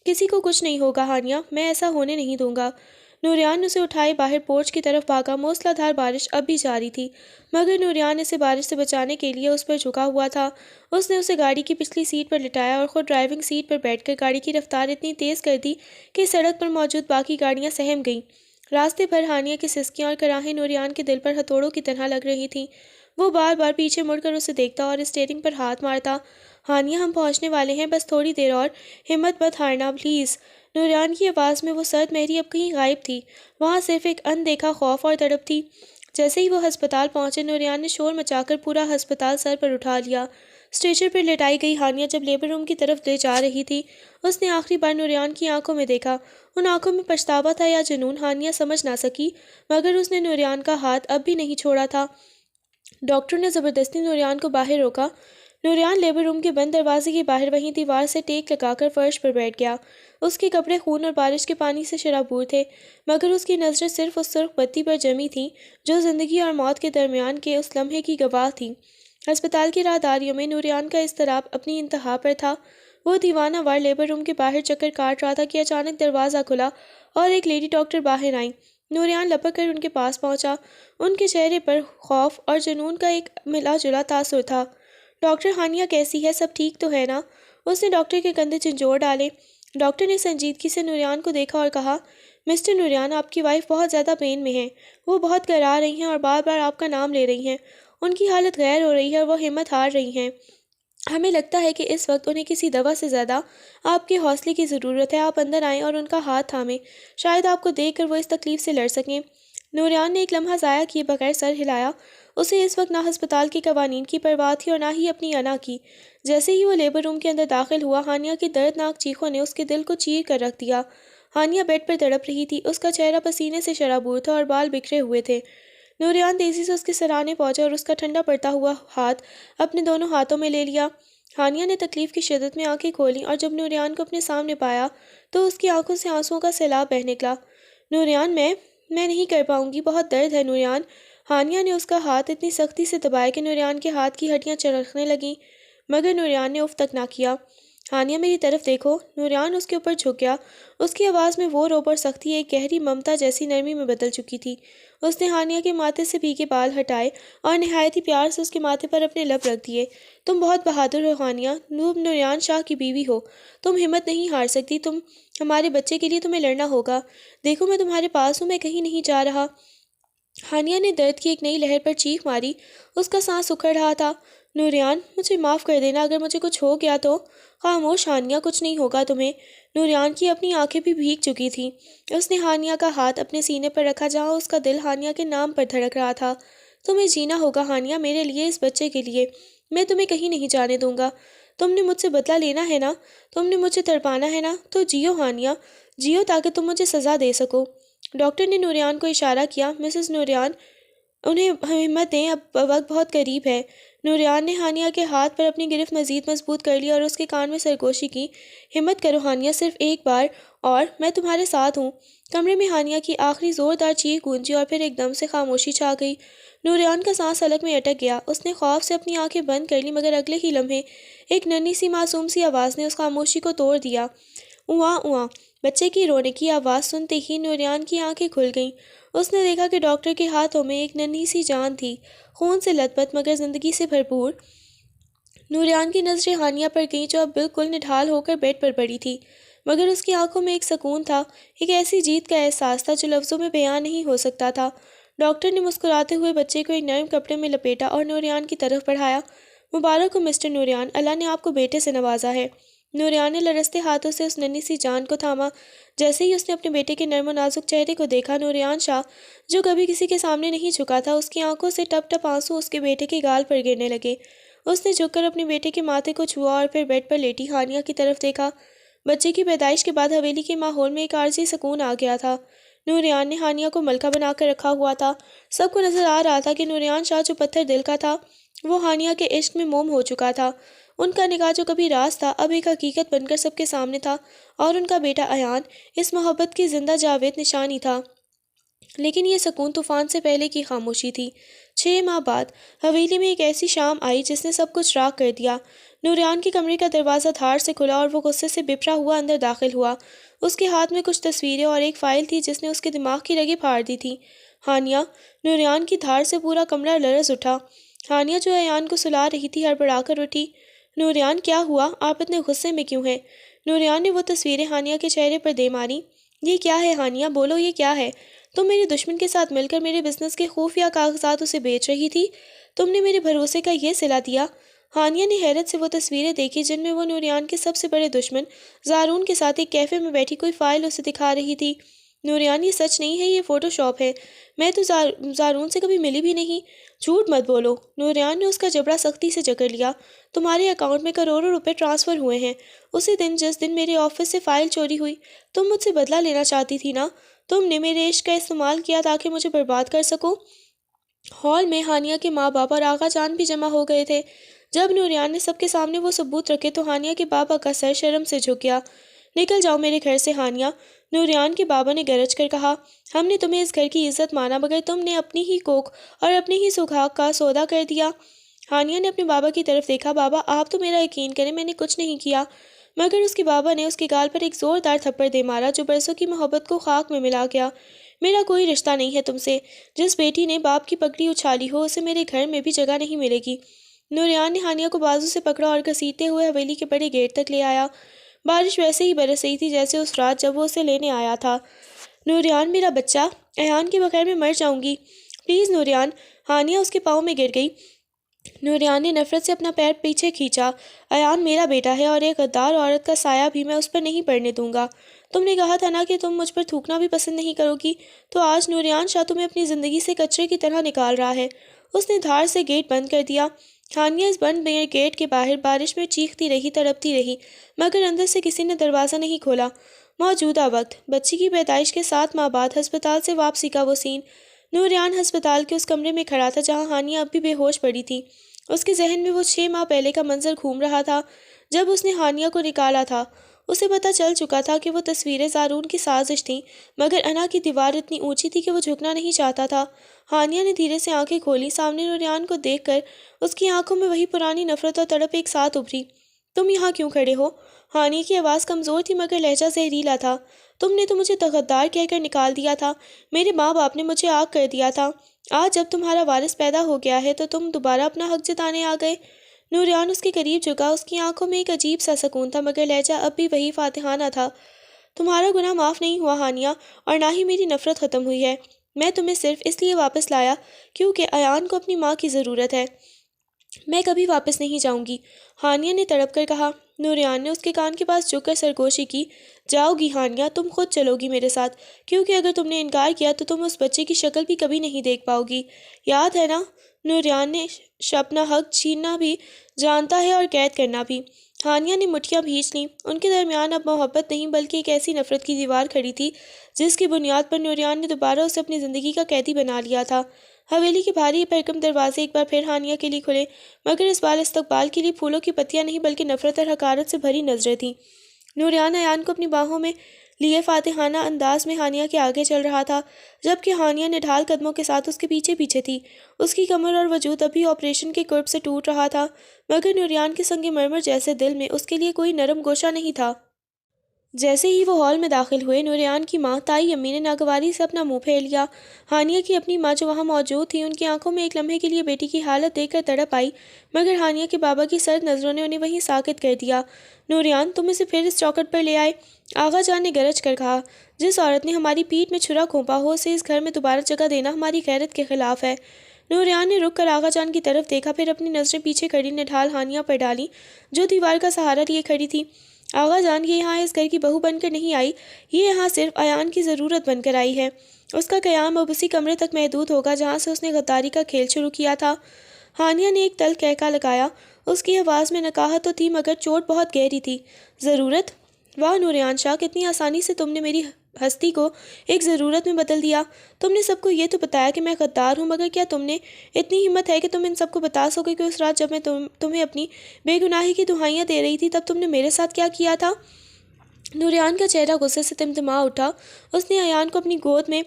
S1: کسی کو کچھ نہیں ہوگا ہانیہ، میں ایسا ہونے نہیں دوں گا۔ نوریان اسے اٹھائے باہر پورچ کی طرف بھاگا۔ موسلا دھار بارش اب بھی جاری تھی مگر نوریان اسے بارش سے بچانے کے لیے اس پر جھکا ہوا تھا۔ اس نے اسے گاڑی کی پچھلی سیٹ پر لٹایا اور خود ڈرائیونگ سیٹ پر بیٹھ کر گاڑی کی رفتار اتنی تیز کر دی کہ سڑک پر موجود باقی گاڑیاں سہم گئیں۔ راستے بھر ہانیہ کی سسکیاں اور کراہیں نوریان کے دل پر ہتھوڑوں کی طرح لگ رہی تھیں۔ وہ بار بار پیچھے مڑ کر اسے دیکھتا اور اسٹیئرنگ پر ہاتھ مارتا۔ ہانیہ، ہم پہنچنے والے ہیں، بس تھوڑی دیر اور، ہمت مت ہارنا پلیز۔ نوریان کی آواز میں وہ سرد مہری اب کہیں غائب تھی، وہاں صرف ایک اندیکھا خوف اور تڑپ تھی۔ جیسے ہی وہ ہسپتال پہنچے نوریان نے شور مچا کر پورا ہسپتال سر پر اٹھا لیا۔ اسٹریچر پر لٹائی گئی ہانیہ جب لیبر روم کی طرف لے جا رہی تھی اس نے آخری بار نوریان کی آنکھوں میں دیکھا۔ ان آنکھوں میں پچھتاوا تھا یا جنون ہانیہ سمجھ نہ سکی، مگر اس نے نوریان کا ہاتھ اب بھی نہیں چھوڑا تھا۔ ڈاکٹر نے زبردستی نوریان کو باہر روکا۔ نوریان لیبر روم کے بند دروازے کے باہر وہیں دیوار سے ٹیک لگا کر فرش پر بیٹھ گیا۔ اس کے کپڑے خون اور بارش کے پانی سے شرابور تھے، مگر اس کی نظریں صرف اس سرخ بتی پر جمی تھیں جو زندگی اور موت کے درمیان کے اس لمحے کی گواہ تھی۔ ہسپتال کی راہداریوں میں نوریان کا اضطراب اپنی انتہا پر تھا۔ وہ دیوانہ وار لیبر روم کے باہر چکر کاٹ رہا تھا کہ اچانک دروازہ کھلا اور ایک لیڈی ڈاکٹر باہر آئیں۔ نوریان لپک کر ان کے پاس پہنچا۔ ان کے چہرے پر خوف اور جنون کا ایک ملا جلا تاثر تھا۔ ڈاکٹر ہانیہ کیسی ہے؟ سب ٹھیک تو ہے نا؟ اس نے ڈاکٹر کے کندھے جھنجھوڑ ڈالے۔ ڈاکٹر نے سنجیدگی سے نوریان کو دیکھا اور کہا، مسٹر نوریان، آپ کی وائف بہت زیادہ پین میں ہیں۔ وہ بہت گھبرا رہی ہیں اور بار بار آپ کا نام لے رہی ہیں۔ ان کی حالت غیر ہو رہی ہے اور وہ ہمت ہار رہی ہیں۔ ہمیں لگتا ہے کہ اس وقت انہیں کسی دوا سے زیادہ آپ کے حوصلے کی ضرورت ہے۔ آپ اندر آئیں اور ان کا ہاتھ تھامیں، شاید آپ کو دیکھ کر وہ اس تکلیف سے لڑ سکیں۔ نوریان نے ایک لمحہ ضائع کیے بغیر سر ہلایا۔ اسے اس وقت نہ ہسپتال کے قوانین کی پرواہ تھی اور نہ ہی اپنی انا کی۔ جیسے ہی وہ لیبر روم کے اندر داخل ہوا، ہانیہ کی دردناک چیخوں نے اس کے دل کو چیر کر رکھ دیا۔ ہانیہ بیڈ پر تڑپ رہی تھی، اس کا چہرہ پسینے سے شرابور تھا اور بال بکھرے ہوئے تھے۔ نوریان تیزی سے اس کے سرانے پہنچا اور اس کا ٹھنڈا پڑتا ہوا ہاتھ اپنے دونوں ہاتھوں میں لے لیا۔ ہانیہ نے تکلیف کی شدت میں آنکھیں کھولیں اور جب نوریان کو اپنے سامنے پایا تو اس کی آنکھوں سے آنسوؤں کا سیلاب بہہ نکلا۔ نوریان، میں نہیں کر پاؤں گی، بہت درد ہے نوریان۔ ہانیہ نے اس کا ہاتھ اتنی سختی سے دبایا کہ نوریان کے ہاتھ کی ہڈیاں چرخنے لگیں، مگر نوریان نے اف تک نہ کیا۔ ہانیہ، میری طرف دیکھو۔ نوریان اس کے اوپر جھک گیا۔ اس کی آواز میں وہ روب اور سختی ایک گہری ممتا جیسی نرمی میں بدل چکی تھی۔ اس نے ہانیہ کے ماتھے سے بھیگے بال ہٹائے اور نہایت ہی پیار سے اس کے ماتھے پر اپنے لب رکھ دیے۔ تم بہت بہادر ہو ہانیہ، تم نوریان شاہ کی بیوی ہو، تم ہمت نہیں ہار سکتی، ہمارے بچے کے لیے تمہیں لڑنا ہوگا۔ دیکھو، میں تمہارے پاس ہوں، میں کہیں نہیں جا رہا۔ ہانیہ نے درد کی ایک نئی لہر پر چیخ ماری، اس کا سانس اکھڑ رہا تھا۔ نوریان، مجھے معاف کر دینا اگر مجھے کچھ ہو گیا تو۔ خاموش ہانیہ، کچھ نہیں ہوگا تمہیں۔ نوریان کی اپنی آنکھیں بھی بھیگ چکی تھیں۔ اس نے ہانیہ کا ہاتھ اپنے سینے پر رکھا جہاں اس کا دل ہانیہ کے نام پر دھڑک رہا تھا۔ تمہیں جینا ہوگا ہانیہ، میرے لیے، اس بچے کے لیے۔ میں تمہیں کہیں نہیں جانے دوں گا۔ تم نے مجھ سے بدلہ لینا ہے نا؟ تم نے مجھے تڑپانا ہے نا؟ تو جیو ہانیہ، جیو تاکہ تم مجھے سزا دے سکو۔ ڈاکٹر نے نوریان کو اشارہ کیا، مسز نوریان، انہیں ہمت دیں، اب وقت بہت قریب ہے۔ نوریان نے ہانیہ کے ہاتھ پر اپنی گرفت مزید مضبوط کر لی اور اس کے کان میں سرگوشی کی، ہمت کرو ہانیہ، صرف ایک بار اور، میں تمہارے ساتھ ہوں۔ کمرے میں ہانیہ کی آخری زوردار چیخ گونجی اور پھر ایک دم سے خاموشی چھا گئی۔ نوریان کا سانس حلق میں اٹک گیا۔ اس نے خوف سے اپنی آنکھیں بند کر لی، مگر اگلے ہی لمحے ایک ننھی سی معصوم سی آواز نے اس خاموشی کو توڑ دیا۔ اواں اواں، بچے کی رونے کی آواز سنتے ہی نوریان کی آنکھیں کھل گئیں۔ اس نے دیکھا کہ ڈاکٹر کے ہاتھوں میں ایک ننھی سی جان تھی، خون سے لت پت مگر زندگی سے بھرپور۔ نوریان کی نظریں ہانیہ پر گئیں جو اب بالکل نڈھال ہو کر بیڈ پر پڑی تھی، مگر اس کی آنکھوں میں ایک سکون تھا، ایک ایسی جیت کا احساس تھا جو لفظوں میں بیان نہیں ہو سکتا تھا۔ ڈاکٹر نے مسکراتے ہوئے بچے کو ایک نرم کپڑے میں لپیٹا اور نوریان کی طرف بڑھایا۔ مبارک ہو مسٹر نوریان، اللہ نے آپ کو بیٹے سے نوازا ہے۔ نوریان نے لرزتے ہاتھوں سے اس ننھی سی جان کو تھاما۔ جیسے ہی اس نے اپنے بیٹے کے نرم و نازک چہرے کو دیکھا، نوریان شاہ، جو کبھی کسی کے سامنے نہیں جھکا تھا، اس کی آنکھوں سے ٹپ ٹپ آنسو اس کے بیٹے کے گال پر گرنے لگے۔ اس نے جھک کر اپنے بیٹے کے ماتھے کو چھوا اور پھر بیڈ پر لیٹی ہانیہ کی طرف دیکھا۔ بچے کی پیدائش کے بعد حویلی کے ماحول میں ایک عارضی سکون آ گیا تھا۔ نوریان نے ہانیہ کو ملکہ بنا کر رکھا ہوا تھا۔ سب کو نظر آ رہا تھا کہ نوریان شاہ جو پتھر دل کا تھا، وہ ہانیہ کے عشق میں موم ہو چکا تھا۔ ان کا نکاح جو کبھی راز تھا، اب ایک حقیقت بن کر سب کے سامنے تھا، اور ان کا بیٹا ایان اس محبت کی زندہ جاوید نشانی تھا۔ لیکن یہ سکون طوفان سے پہلے کی خاموشی تھی۔ 6 ماہ بعد حویلی میں ایک ایسی شام آئی جس نے سب کچھ راکھ کر دیا۔ نوریان کے کمرے کا دروازہ دھاڑ سے کھلا اور وہ غصے سے بپرا ہوا اندر داخل ہوا۔ اس کے ہاتھ میں کچھ تصویریں اور ایک فائل تھی جس نے اس کے دماغ کی رگیں پھاڑ دی تھی۔ ہانیہ، نوریان کی دھاڑ سے پورا کمرہ لرز اٹھا۔ ہانیہ جو ایان کو سلا رہی تھی ہڑبڑا کر اٹھی۔ نوریان، کیا ہوا؟ آپ اتنے غصے میں کیوں ہیں؟ نوریان نے وہ تصویریں ہانیہ کے چہرے پر دے ماری۔ یہ کیا ہے ہانیہ؟ بولو، یہ کیا ہے؟ تم میرے دشمن کے ساتھ مل کر میرے بزنس کے خفیہ کاغذات اسے بیچ رہی تھی؟ تم نے میرے بھروسے کا یہ صلہ دیا؟ ہانیہ نے حیرت سے وہ تصویریں دیکھی جن میں وہ نوریان کے سب سے بڑے دشمن زارون کے ساتھ ایک کیفے میں بیٹھی کوئی فائل اسے دکھا رہی تھی۔ نوریان، یہ سچ نہیں ہے، یہ فوٹو شاپ ہے، میں تو زارون سے کبھی ملی بھی نہیں۔ جھوٹ مت بولو۔ نوریان نے اس کا جبڑا سختی سے جکڑ لیا۔ تمہارے اکاؤنٹ میں کروڑوں روپے ٹرانسفر ہوئے ہیں، اسی دن جس دن میرے آفس سے فائل چوری ہوئی۔ تم مجھ سے بدلہ لینا چاہتی تھی نا؟ تم نے میرے عشق کا استعمال کیا تاکہ مجھے برباد کر سکو۔ ہال میں ہانیہ کے ماں باپ اور آغا جان بھی جمع ہو گئے تھے۔ جب نوریان نے سب کے سامنے وہ ثبوت رکھے تو ہانیہ کے بابا کا سر شرم سے جھک گیا۔ نکل جاؤ میرے گھر سے ہانیہ، نوریان کے بابا نے گرج کر کہا۔ ہم نے تمہیں اس گھر کی عزت مانا مگر تم نے اپنی ہی کوکھ اور اپنی ہی سوگھاگ کا سودا کر دیا۔ ہانیہ نے اپنے بابا کی طرف دیکھا۔ بابا آپ تو میرا یقین کریں، میں نے کچھ نہیں کیا۔ مگر اس کے بابا نے اس کے گال پر ایک زوردار تھپڑ دے مارا جو برسوں کی محبت کو خاک میں ملا گیا۔ میرا کوئی رشتہ نہیں ہے تم سے، جس بیٹی نے باپ کی پگڑی اچھالی ہو اسے میرے گھر میں بھی جگہ نہیں ملے گی۔ نوریان نے ہانیہ کو بازو سے پکڑا اور گھسیٹتے ہوئے حویلی کے بڑے گیٹ تک لے آیا۔ بارش ویسے ہی برس رہی تھی جیسے اس رات جب وہ اسے لینے آیا تھا۔ نوریان میرا بچہ، ایان کے بغیر میں مر جاؤں گی، پلیز نوریان۔ ہانیہ اس کے پاؤں میں گر گئی۔ نوریان نے نفرت سے اپنا پیر پیچھے کھینچا۔ ایان میرا بیٹا ہے اور ایک غدار عورت کا سایہ بھی میں اس پر نہیں پڑنے دوں گا۔ تم نے کہا تھا نا کہ تم مجھ پر تھوکنا بھی پسند نہیں کرو گی، تو آج نوریان شاہ تمہیں اپنی زندگی سے کچرے کی طرح نکال رہا ہے۔ اس نے دھار سے گیٹ بند کر دیا۔ ہانیہ اس بند گیٹ کے باہر بارش میں چیختی رہی، تڑپتی رہی، مگر اندر سے کسی نے دروازہ نہیں کھولا۔ موجودہ وقت، بچی کی پیدائش کے 7 ماہ بعد ہسپتال سے واپسی کا وہ سین۔ نوریان ہسپتال کے اس کمرے میں کھڑا تھا جہاں ہانیہ اب بھی بے ہوش پڑی تھی۔ اس کے ذہن میں وہ 6 ماہ پہلے کا منظر گھوم رہا تھا جب اس نے ہانیہ کو نکالا تھا۔ اسے پتہ چل چکا تھا کہ وہ تصویریں زارون کی سازش تھیں، مگر انا کی دیوار اتنی اونچی تھی کہ وہ جھکنا نہیں چاہتا تھا۔ ہانیہ نے دھیرے سے آنکھیں کھولی۔ سامنے نوریان کو دیکھ کر اس کی آنکھوں میں وہی پرانی نفرت اور تڑپ ایک ساتھ ابھری۔ تم یہاں کیوں کھڑے ہو؟ ہانیہ کی آواز کمزور تھی مگر لہجہ زہریلا تھا۔ تم نے تو مجھے غدار کہہ کر نکال دیا تھا، میرے ماں باپ نے مجھے آگ کر دیا تھا، آج جب تمہارا وارث پیدا ہو گیا ہے تو تم دوبارہ اپنا حق جتانے آ گئے۔ نوریان اس کے قریب جھکا۔ اس کی آنکھوں میں ایک عجیب سا سکون تھا مگر لہجہ اب بھی وہی فاتحانہ تھا۔ تمہارا گناہ معاف نہیں ہوا ہانیہ، اور نہ ہی میری نفرت ختم ہوئی ہے۔ میں تمہیں صرف اس لیے واپس لایا کیونکہ ایان کو اپنی ماں کی ضرورت ہے۔ میں کبھی واپس نہیں جاؤں گی، ہانیہ نے تڑپ کر کہا۔ نوریان نے اس کے کان کے پاس جھک کر سرگوشی کی۔ جاؤ گی ہانیہ، تم خود چلو گی میرے ساتھ، کیونکہ اگر تم نے انکار کیا تو تم اس بچے کی شکل بھی کبھی نہیں دیکھ پاؤ گی، یاد ہے نا؟ نوریان نے اپنا حق چھیننا بھی جانتا ہے اور قید کرنا بھی۔ ہانیہ نے مٹھیاں بھینچ لیں۔ ان کے درمیان اب محبت نہیں بلکہ ایک ایسی نفرت کی دیوار کھڑی تھی جس کی بنیاد پر نوریان نے دوبارہ اسے اپنی زندگی کا قیدی بنا لیا تھا۔ حویلی کے بھاری پرکم دروازے ایک بار پھر ہانیہ کے لیے کھلے، مگر اس بار استقبال کے لیے پھولوں کی پتیاں نہیں بلکہ نفرت اور حقارت سے بھری نظریں تھیں۔ نوریان ایان کو اپنی باہوں میں لیے فاتحانہ انداز میں ہانیہ کے آگے چل رہا تھا، جبکہ ہانیہ نڈھال قدموں کے ساتھ اس کے پیچھے پیچھے تھی۔ اس کی کمر اور وجود ابھی آپریشن کے کرب سے ٹوٹ رہا تھا، مگر نوریان کے سنگ مرمر جیسے دل میں اس کے لیے کوئی نرم گوشہ نہیں تھا۔ جیسے ہی وہ ہال میں داخل ہوئے، نوریان کی ماں تائی امی نے ناگواری سے اپنا منہ پھیر لیا۔ ہانیہ کی اپنی ماں جو وہاں موجود تھی، ان کی آنکھوں میں ایک لمحے کے لیے بیٹی کی حالت دیکھ کر تڑپ آئی، مگر ہانیہ کے بابا کی سرد نظروں نے انہیں وہیں ساکت کر دیا۔ نوریان، تم اسے پھر اس چوکھٹ پر لے آئے، آغا جان نے گرج کر کہا۔ جس عورت نے ہماری پیٹھ میں چھرا گھونپا ہو اسے اس گھر میں دوبارہ جگہ دینا ہماری غیرت کے خلاف ہے۔ نوریان نے رک کر آغا جان کی طرف دیکھا، پھر اپنی نظریں پیچھے کھڑی نڈھال ہانیہ پر ڈالیں جو دیوار کا سہارا لیے کھڑی تھی۔ آغا جان، یہ یہاں اس گھر کی بہو بن کر نہیں آئی، یہ یہاں صرف ایان کی ضرورت بن کر آئی ہے۔ اس کا قیام اب اسی کمرے تک محدود ہوگا جہاں سے اس نے غداری کا کھیل شروع کیا تھا۔ ہانیہ نے ایک تلخ قہقہ لگایا۔ اس کی آواز میں نکاہت تو تھی مگر چوٹ بہت گہری تھی۔ ضرورت؟ واہ نوریان شاہ، کتنی آسانی سے تم نے میری ہستی کو ایک ضرورت میں بدل دیا۔ تم نے سب کو یہ تو بتایا کہ میں غدار ہوں، مگر کیا تم نے اتنی ہمت ہے کہ تم ان سب کو بتا سکو کہ اس رات جب میں تمہیں اپنی بے گناہی کی دہائیاں دے رہی تھی تب تم نے میرے ساتھ کیا کیا تھا؟ نوریان کا چہرہ غصے سے تمتما اٹھا۔ اس نے ایان کو اپنی گود میں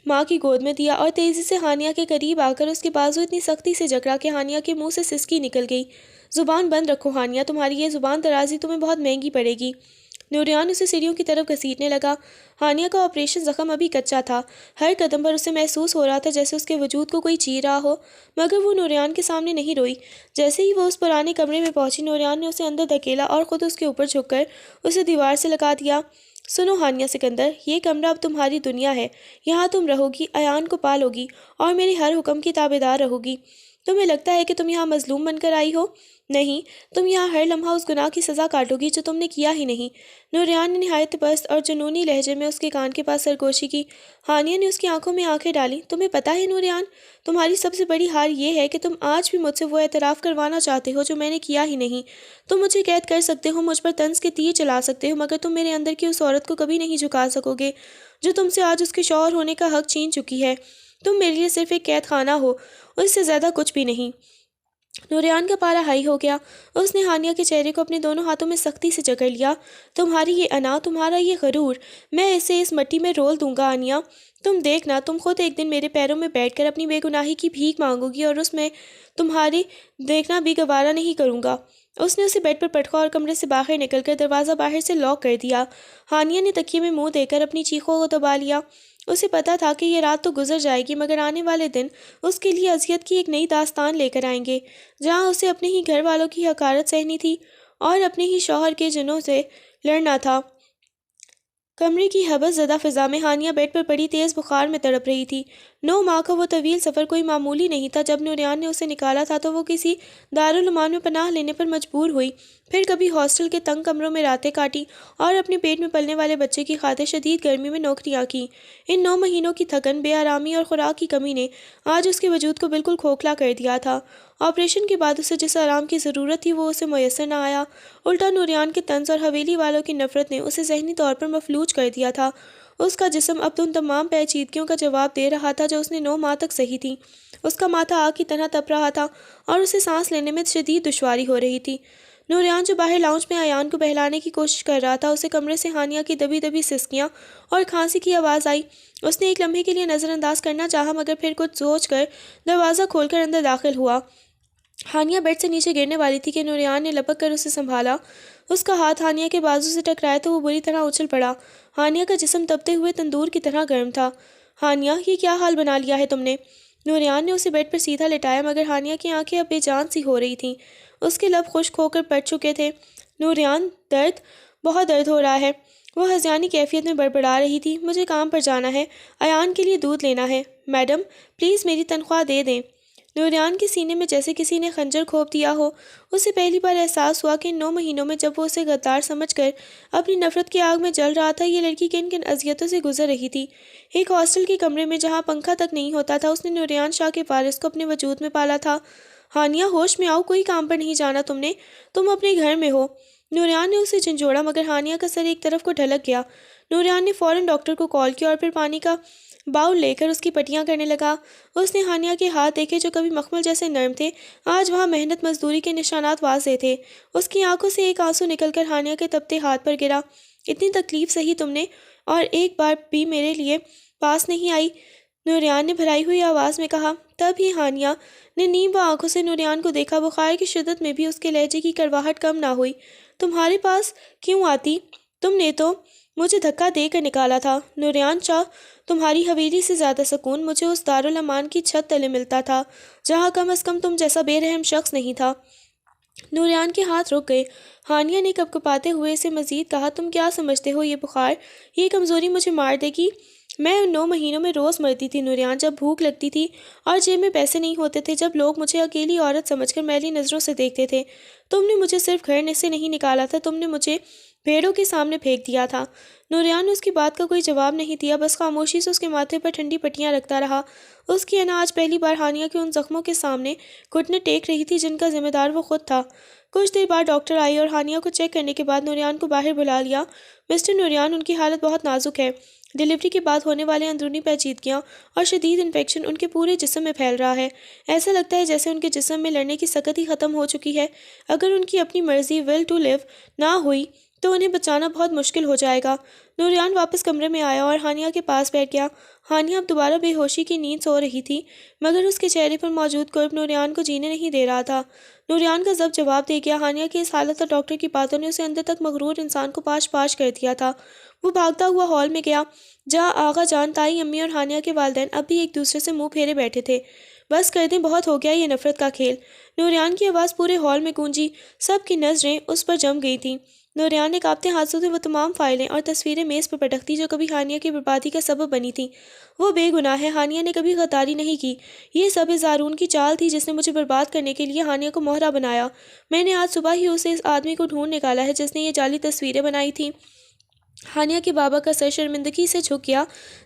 S1: ماں کی گود میں دیا اور تیزی سے ہانیہ کے قریب آ کر اس کے بازو اتنی سختی سے جکڑا کہ ہانیہ کے منہ سے سسکی نکل گئی۔ زبان بند رکھو ہانیہ، تمہاری یہ زبان درازی تمہیں بہت مہنگی پڑے گی۔ نوریان اسے سیڑھیوں کی طرف گھسیٹنے لگا۔ ہانیہ کا آپریشن زخم ابھی کچا تھا، ہر قدم پر اسے محسوس ہو رہا تھا جیسے اس کے وجود کو کوئی چیر رہا ہو، مگر وہ نوریان کے سامنے نہیں روئی۔ جیسے ہی وہ اس پرانے کمرے میں پہنچی، نوریان نے اسے اندر دھکیلا اور خود اس کے اوپر جھک کر اسے دیوار سے لگا دیا۔ سنو ہانیہ سکندر، یہ کمرہ اب تمہاری دنیا ہے، یہاں تم رہو گی، ایان کو پالو گی اور میرے ہر حکم کی تابعدار رہو گی۔ تمہیں لگتا ہے کہ تم یہاں مظلوم بن کر آئی ہو؟ نہیں، تم یہاں ہر لمحہ اس گناہ کی سزا کاٹو گی جو تم نے کیا ہی نہیں۔ نوریان نے نہایت پست اور جنونی لہجے میں اس کے کان کے پاس سرگوشی کی۔ ہانیہ نے اس کی آنکھوں میں آنکھیں ڈالیں۔ تمہیں پتہ ہے نوریان، تمہاری سب سے بڑی ہار یہ ہے کہ تم آج بھی مجھ سے وہ اعتراف کروانا چاہتے ہو جو میں نے کیا ہی نہیں۔ تم مجھے قید کر سکتے ہو، مجھ پر طنز کے تیر چلا سکتے ہو، مگر تم میرے اندر کی اس عورت کو کبھی نہیں جھکا سکو گے جو تم سے آج اس کے شوہر ہونے کا حق چھین چکی ہے۔ تم میرے لیے صرف ایک قید خانہ ہو، اس سے زیادہ کچھ بھی نہیں۔ نوریان کا پارا ہائی ہو گیا۔ اس نے ہانیہ کے چہرے کو اپنے دونوں ہاتھوں میں سختی سے جکڑ لیا۔ تمہاری یہ انا، تمہارا یہ غرور، میں اسے اس مٹی میں رول دوں گا آنیہ۔ تم دیکھنا، تم خود ایک دن میرے پیروں میں بیٹھ کر اپنی بے گناہی کی بھیک مانگو گی اور اس میں تمہاری دیکھنا بھی گوارا نہیں کروں گا۔ اس نے اسے بیڈ پر پٹکا اور کمرے سے باہر نکل کر دروازہ باہر سے لاک کر دیا۔ ہانیہ نے تکیے میں منہ دے کر اپنی چیخوں کو دبا لیا۔ اسے پتا تھا کہ یہ رات تو گزر جائے گی، مگر آنے والے دن اس کے لیے اذیت کی ایک نئی داستان لے کر آئیں گے، جہاں اسے اپنے ہی گھر والوں کی حقارت سہنی تھی اور اپنے ہی شوہر کے جنوں سے لڑنا تھا۔ کمرے کی حبس زدہ فضا میں ہانیہ بیڈ پر پڑی تیز بخار میں تڑپ رہی تھی۔ 9 ماہ کا وہ طویل سفر کوئی معمولی نہیں تھا۔ جب نوریان نے اسے نکالا تھا تو وہ کسی دارالمان میں پناہ لینے پر مجبور ہوئی، پھر کبھی ہاسٹل کے تنگ کمروں میں راتیں کاٹی اور اپنے پیٹ میں پلنے والے بچے کی خاطر شدید گرمی میں نوکریاں کیں۔ ان 9 مہینوں کی تھکن، بے آرامی اور خوراک کی کمی نے آج اس کے وجود کو بالکل کھوکھلا کر دیا تھا۔ آپریشن کے بعد اسے جس آرام کی ضرورت تھی وہ اسے میسر نہ آیا۔ الٹا نوریان کے طنز اور حویلی والوں کی نفرت نے اسے ذہنی طور پر مفلوج کر دیا تھا۔ اس کا جسم اب ان تمام پیچیدگیوں کا جواب دے رہا تھا جو اس نے 9 ماہ تک سہی تھی۔ اس کا ماتھا آگ کی طرح تپ رہا تھا اور اسے سانس لینے میں شدید دشواری ہو رہی تھی۔ نوریان جو باہر لاؤنج میں ایان کو بہلانے کی کوشش کر رہا تھا، اسے کمرے سے ہانیہ کی دبی دبی سسکیاں اور کھانسی کی آواز آئی۔ اس نے ایک لمحے کے لیے نظر انداز کرنا چاہا، مگر پھر کچھ سوچ کر دروازہ کھول کر اندر داخل ہوا۔ ہانیہ بیڈ سے نیچے گرنے والی تھی کہ نوریان نے لپک کر اسے سنبھالا۔ اس کا ہاتھ ہانیہ کے بازو سے ٹکرایا تو وہ بری طرح اچھل پڑا۔ ہانیہ کا جسم تپتے ہوئے تندور کی طرح گرم تھا۔ ہانیہ، یہ کیا حال بنا لیا ہے تم نے؟ نوریان نے اسے بیڈ پر سیدھا لٹایا، مگر ہانیہ کی آنکھیں اب بے جان سی ہو رہی تھیں۔ اس کے لب خشک ہو کر پڑ چکے تھے۔ نوریان، درد، بہت درد ہو رہا ہے۔ وہ ہذیانی کیفیت میں بڑبڑا رہی تھی۔ مجھے کام پر جانا ہے، ایان کے لیے دودھ لینا ہے۔ میڈم، پلیز میری تنخواہ دے دیں۔ نوریان کے سینے میں جیسے کسی نے خنجر گھونپ دیا ہو۔ اسے پہلی بار احساس ہوا کہ ان 9 مہینوں میں جب وہ اسے غدار سمجھ کر اپنی نفرت کی آگ میں جل رہا تھا، یہ لڑکی کن کن اذیتوں سے گزر رہی تھی۔ ایک ہاسٹل کے کمرے میں جہاں پنکھا تک نہیں ہوتا تھا، اس نے نوریان شاہ کے وارث کو اپنے وجود میں پالا تھا۔ ہانیہ، ہوش میں آؤ، کوئی کام پر نہیں جانا تم نے، تم اپنے گھر میں ہو۔ نوریان نے اسے جھنجھوڑا، مگر ہانیہ کا سر ایک طرف کو ڈھلک گیا۔ نوریان نے فوراً ڈاکٹر کو کال کیا اور پھر پانی کا باؤل لے کر اس کی پٹیاں کرنے لگا۔ اس نے ہانیہ کے ہاتھ دیکھے جو کبھی مخمل جیسے نرم تھے، آج وہاں محنت مزدوری کے نشانات واضح تھے۔ اس کی آنکھوں سے ایک آنسو نکل کر ہانیہ کے تپتے ہاتھ پر گرا۔ اتنی تکلیف سہی تم نے اور ایک بار بھی میرے لیے پاس نہیں آئی، نوریان نے بھرائی ہوئی آواز میں کہا۔ تب ہی ہانیہ نے نیم آنکھوں سے نوریان کو دیکھا۔ بخار کی شدت میں بھی اس کے لہجے کی کڑواہٹ کم نہ ہوئی۔ تمہارے پاس کیوں آتی؟ تم نے تو مجھے دھکا دے کر نکالا تھا۔ نوریان شاہ، تمہاری حویلی سے زیادہ سکون مجھے اس دارالامان کی چھت تلے ملتا تھا، جہاں کم از کم تم جیسا بے رحم شخص نہیں تھا۔ نوریان کے ہاتھ رک گئے۔ ہانیہ نے کپکپاتے ہوئے اسے مزید کہا، تم کیا سمجھتے ہو یہ بخار، یہ کمزوری مجھے مار دے گی؟ میں ان 9 مہینوں میں روز مرتی تھی نوریان، جب بھوک لگتی تھی اور جیب میں پیسے نہیں ہوتے تھے، جب لوگ مجھے اکیلی عورت سمجھ کر میلی نظروں سے دیکھتے تھے۔ تم نے مجھے صرف گھر سے نہیں نکالا تھا، تم نے مجھے بھیڑوں کے سامنے پھینک دیا تھا۔ نوریان نے اس کی بات کا کوئی جواب نہیں دیا، بس خاموشی سے اس کے ماتھے پر ٹھنڈی پٹیاں رکھتا رہا۔ اس کی انا آج پہلی بار ہانیہ کے ان زخموں کے سامنے گھٹنے ٹیک رہی تھی جن کا ذمہ دار وہ خود تھا۔ کچھ دیر بعد ڈاکٹر آئی اور ہانیہ کو چیک کرنے کے بعد نوریان کو باہر بلا لیا۔ مسٹر نوریان، ان کی حالت بہت نازک ہے۔ ڈیلیوری کے بعد ہونے والے اندرونی پیچیدگیاں اور شدید انفیکشن ان کے پورے جسم میں پھیل رہا ہے۔ ایسا لگتا ہے جیسے ان کے جسم میں لڑنے کی سکت ہی ختم ہو چکی ہے۔ اگر ان کی اپنی مرضی ول ٹو لیو نہ ہوئی تو انہیں بچانا بہت مشکل ہو جائے گا۔ نوریان واپس کمرے میں آیا اور ہانیہ کے پاس بیٹھ گیا۔ ہانیہ اب دوبارہ بے ہوشی کی نیند سو رہی تھی، مگر اس کے چہرے پر موجود کرب نوریان کو جینے نہیں دے رہا تھا۔ نوریان کا ضبط جواب دے گیا۔ ہانیہ کی اس حالت اور ڈاکٹر کی باتوں نے اسے اندر تک مغرور انسان کو پاش پاش کر دیا تھا۔ وہ بھاگتا ہوا ہال میں گیا، جہاں آغا جان، تائی امی اور ہانیہ کے والدین اب بھی ایک دوسرے سے منہ پھیرے بیٹھے تھے۔ بس کر دیں، بہت ہو گیا یہ نفرت کا کھیل۔ نوریان کی آواز پورے ہال میں گونجی۔ سب کی نظریں اس پر جم گئی تھیں۔ نوریان نے کانپتے ہاتھوں سے وہ تمام فائلیں اور تصویریں میز پر پٹک دی جو کبھی ہانیہ کی بربادی کا سبب بنی تھیں۔ وہ بے گناہ ہے، ہانیہ نے کبھی غداری نہیں کی۔ یہ سب اس زارون کی چال تھی جس نے مجھے برباد کرنے کے لیے ہانیہ کو مہرا بنایا۔ میں نے آج صبح ہی اسے اس آدمی کو ڈھونڈ نکالا ہے جس نے یہ جعلی تصویریں بنائی تھیں۔ ہانیہ کے بابا کا سر شرمندگی سے جھک گیا،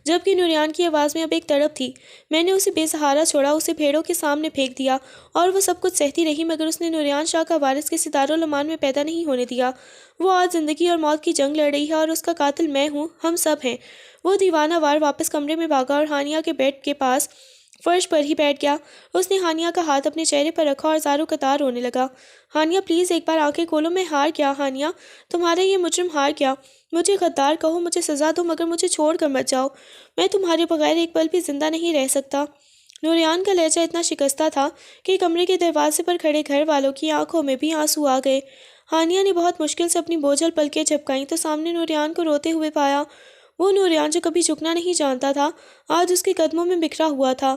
S1: جبکہ نوریان کی آواز میں اب ایک تڑپ تھی۔ میں نے اسے بے سہارا چھوڑا، اسے بھیڑوں کے سامنے پھینک دیا اور وہ سب کچھ سہتی رہی، مگر اس نے نوریان شاہ کا وارث کسی دارالامان میں پیدا نہیں ہونے دیا۔ وہ آج زندگی اور موت کی جنگ لڑ رہی ہے اور اس کا قاتل میں ہوں، ہم سب ہیں۔ وہ دیوانہ وار واپس کمرے میں بھاگا اور ہانیہ کے بیڈ کے پاس فرش پر ہی بیٹھ گیا۔ اس نے ہانیہ کا ہاتھ اپنے چہرے پر رکھا اور زاروں قطار رونے لگا۔ ہانیہ پلیز ایک بار آنکھیں کھولو، میں ہار گیا ہانیہ، تمہارا یہ مجرم ہار گیا۔ مجھے غدار کہو، مجھے سزا دو، مگر مجھے چھوڑ کر مت جاؤ، میں تمہارے بغیر ایک پل بھی زندہ نہیں رہ سکتا۔ نوریان کا لہجہ اتنا شکستہ تھا کہ کمرے کے دروازے پر کھڑے گھر والوں کی آنکھوں میں بھی آنسو آ گئے۔ ہانیہ نے بہت مشکل سے اپنی بوجھل پلکیں جھپکائیں تو سامنے نوریان کو روتے ہوئے پایا۔ وہ نوریان جو کبھی جھکنا نہیں جانتا تھا آج اس کے قدموں میں بکھرا ہوا تھا۔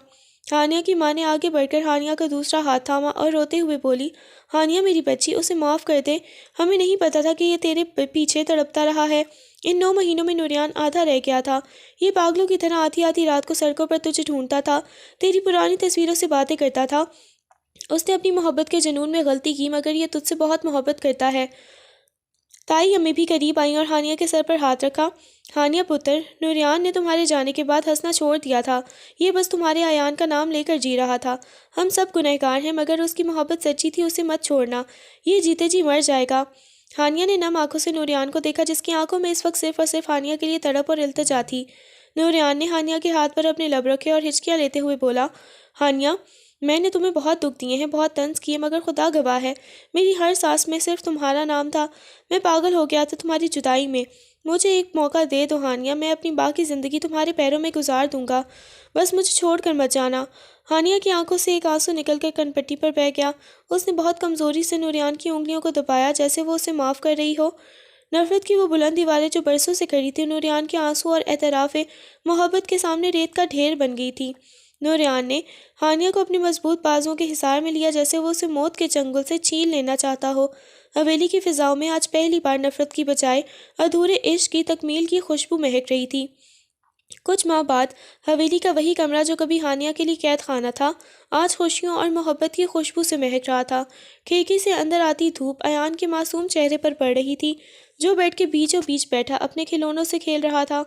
S1: ہانیہ کی ماں نے آگے بڑھ کر ہانیہ کا دوسرا ہاتھ تھاما اور روتے ہوئے بولی، ہانیہ میری بچی، اسے معاف کر دے، ہمیں نہیں پتا تھا کہ یہ تیرے پیچھے تڑپتا رہا ہے۔ ان 9 مہینوں میں نوریان آدھا رہ گیا تھا، یہ پاگلوں کی طرح آدھی آدھی رات کو سڑکوں پر تجھے ڈھونڈتا تھا، تیری پرانی تصویروں سے باتیں کرتا تھا۔ اس نے اپنی محبت کے جنون میں غلطی کی، مگر یہ تجھ سے بہت محبت کرتا ہے۔ تائی امی بھی قریب آئیں اور ہانیہ کے سر پر ہاتھ رکھا۔ ہانیہ پتر، نوریان نے تمہارے جانے کے بعد ہنسنا چھوڑ دیا تھا، یہ بس تمہارے ایان کا نام لے کر جی رہا تھا۔ ہم سب گنہگار ہیں، مگر اس کی محبت سچی تھی، اسے مت چھوڑنا، یہ جیتے جی مر جائے گا۔ ہانیہ نے نم آنکھوں سے نوریان کو دیکھا جس کی آنکھوں میں اس وقت صرف اور صرف ہانیہ کے لیے تڑپ اور التجا تھی۔ نوریان نے ہانیہ کے ہاتھ پر اپنے لب رکھے اور ہچکیاں لیتے ہوئے بولا، ہانیہ میں نے تمہیں بہت دکھ دیے ہیں، بہت طنز کیے، مگر خدا گواہ ہے میری ہر سانس میں صرف تمہارا نام تھا۔ میں پاگل ہو گیا تھا تمہاری جدائی میں، مجھے ایک موقع دے دو ہانیہ، میں اپنی باقی زندگی تمہارے پیروں میں گزار دوں گا، بس مجھے چھوڑ کر مت جانا۔ ہانیہ کی آنکھوں سے ایک آنسو نکل کر کن پٹی پر بہہ گیا۔ اس نے بہت کمزوری سے نوریان کی انگلیوں کو دبایا جیسے وہ اسے معاف کر رہی ہو۔ نفرت کی وہ بلند دیواریں جو برسوں سے کھڑی تھی نوریان کے آنسو اور اعتراف محبت کے سامنے ریت کا ڈھیر بن گئی تھی۔ نوریان نے ہانیہ کو اپنی مضبوط بازوں کے حصار میں لیا جیسے وہ اسے موت کے چنگل سے چھین لینا چاہتا ہو۔ حویلی کی فضاؤں میں آج پہلی بار نفرت کی بجائے ادھورے عشق کی تکمیل کی خوشبو مہک رہی تھی۔ کچھ ماہ بعد حویلی کا وہی کمرہ جو کبھی ہانیہ کے لیے قید خانہ تھا آج خوشیوں اور محبت کی خوشبو سے مہک رہا تھا۔ کھڑکی سے اندر آتی دھوپ ایان کے معصوم چہرے پر پڑ رہی تھی جو بیڈ کے بیچوں بیچ بیٹھا اپنے کھلونوں سے کھیل رہا تھا۔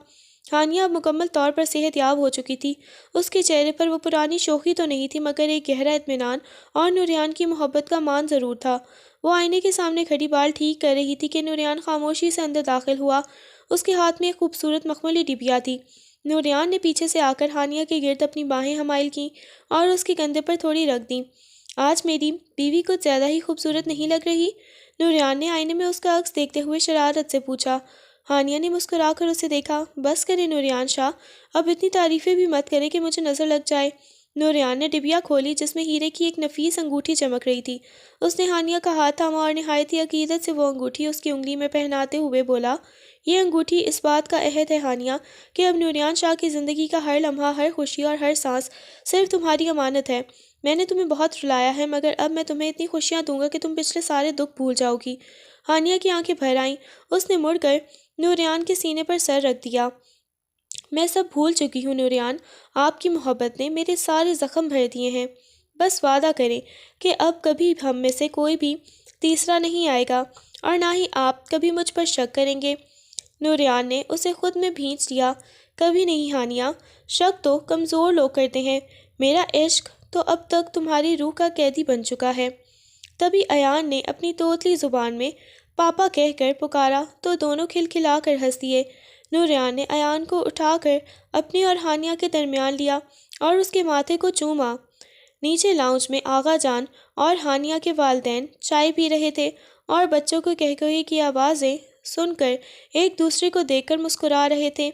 S1: ہانیہ اب مکمل طور پر صحت یاب ہو چکی تھی، اس کے چہرے پر وہ پرانی شوخی تو نہیں تھی مگر ایک گہرا اطمینان اور نوریان کی محبت کا مان ضرور تھا۔ وہ آئینے کے سامنے کھڑی بال ٹھیک کر رہی تھی کہ نوریان خاموشی سے اندر داخل ہوا۔ اس کے ہاتھ میں ایک خوبصورت مخملی ڈبیا تھی۔ نوریان نے پیچھے سے آ کر ہانیہ کے گرد اپنی باہیں حمائل کیں اور اس کے کندھے پر تھوڑی رکھ دیں۔ آج میری بیوی کچھ زیادہ ہی خوبصورت نہیں لگ رہی؟ نوریان نے آئینے میں اس کا عکس دیکھتے ہوئے شرارت سے پوچھا۔ ہانیہ نے مسکرا کر اسے دیکھا۔ بس کرے نوریان شاہ، اب اتنی تعریفیں بھی مت کرے کہ مجھے نظر لگ جائے۔ نوریان نے ڈبیا کھولی جس میں ہیرے کی ایک نفیس انگوٹھی چمک رہی تھی۔ اس نے ہانیہ کا ہاتھ تھاما اور نہایت ہی عقیدت سے وہ انگوٹھی اس کی انگلی میں پہناتے ہوئے بولا، یہ انگوٹھی اس بات کا عہد ہے ہانیہ کہ اب نوریان شاہ کی زندگی کا ہر لمحہ، ہر خوشی اور ہر سانس صرف تمہاری امانت ہے۔ میں نے تمہیں بہت رلایا ہے مگر اب میں تمہیں اتنی خوشیاں دوں گا کہ تم پچھلے سارے دکھ بھول جاؤ گی۔ ہانیہ کی آنکھیں بھر آئیں۔ اس نے مڑ کر نوریان کے سینے پر سر رکھ دیا۔ میں سب بھول چکی ہوں نوریان، آپ کی محبت نے میرے سارے زخم بھر دیے ہیں۔ بس وعدہ کریں کہ اب کبھی ہم میں سے کوئی بھی تیسرا نہیں آئے گا اور نہ ہی آپ کبھی مجھ پر شک کریں گے۔ نوریان نے اسے خود میں بھینچ لیا۔ کبھی نہیں ہانیہ، شک تو کمزور لوگ کرتے ہیں، میرا عشق تو اب تک تمہاری روح کا قیدی بن چکا ہے۔ تبھی ایان نے اپنی توتلی زبان میں پاپا کہہ کر پکارا تو دونوں کھلکھلا کر ہنس دیے۔ نوریان نے ایان کو اٹھا کر اپنے اور ہانیہ کے درمیان لیا اور اس کے ماتھے کو چوما۔ نیچے لاؤنج میں آغا جان اور ہانیہ کے والدین چائے پی رہے تھے اور بچوں کو قہقہے کی آوازیں سن کر ایک دوسرے کو دیکھ کر مسکرا رہے تھے۔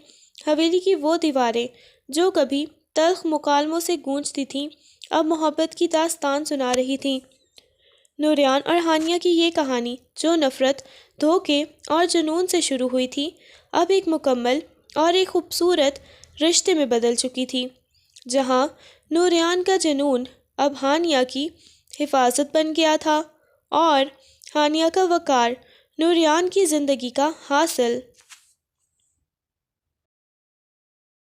S1: حویلی کی وہ دیواریں جو کبھی تلخ مکالموں سے گونجتی تھیں اب محبت کی داستان سنا رہی تھیں۔ نوریان اور ہانیہ کی یہ کہانی جو نفرت، دھوکے اور جنون سے شروع ہوئی تھی اب ایک مکمل اور ایک خوبصورت رشتے میں بدل چکی تھی، جہاں نوریان کا جنون اب ہانیہ کی حفاظت بن گیا تھا اور ہانیہ کا وقار نوریان کی زندگی کا حاصل۔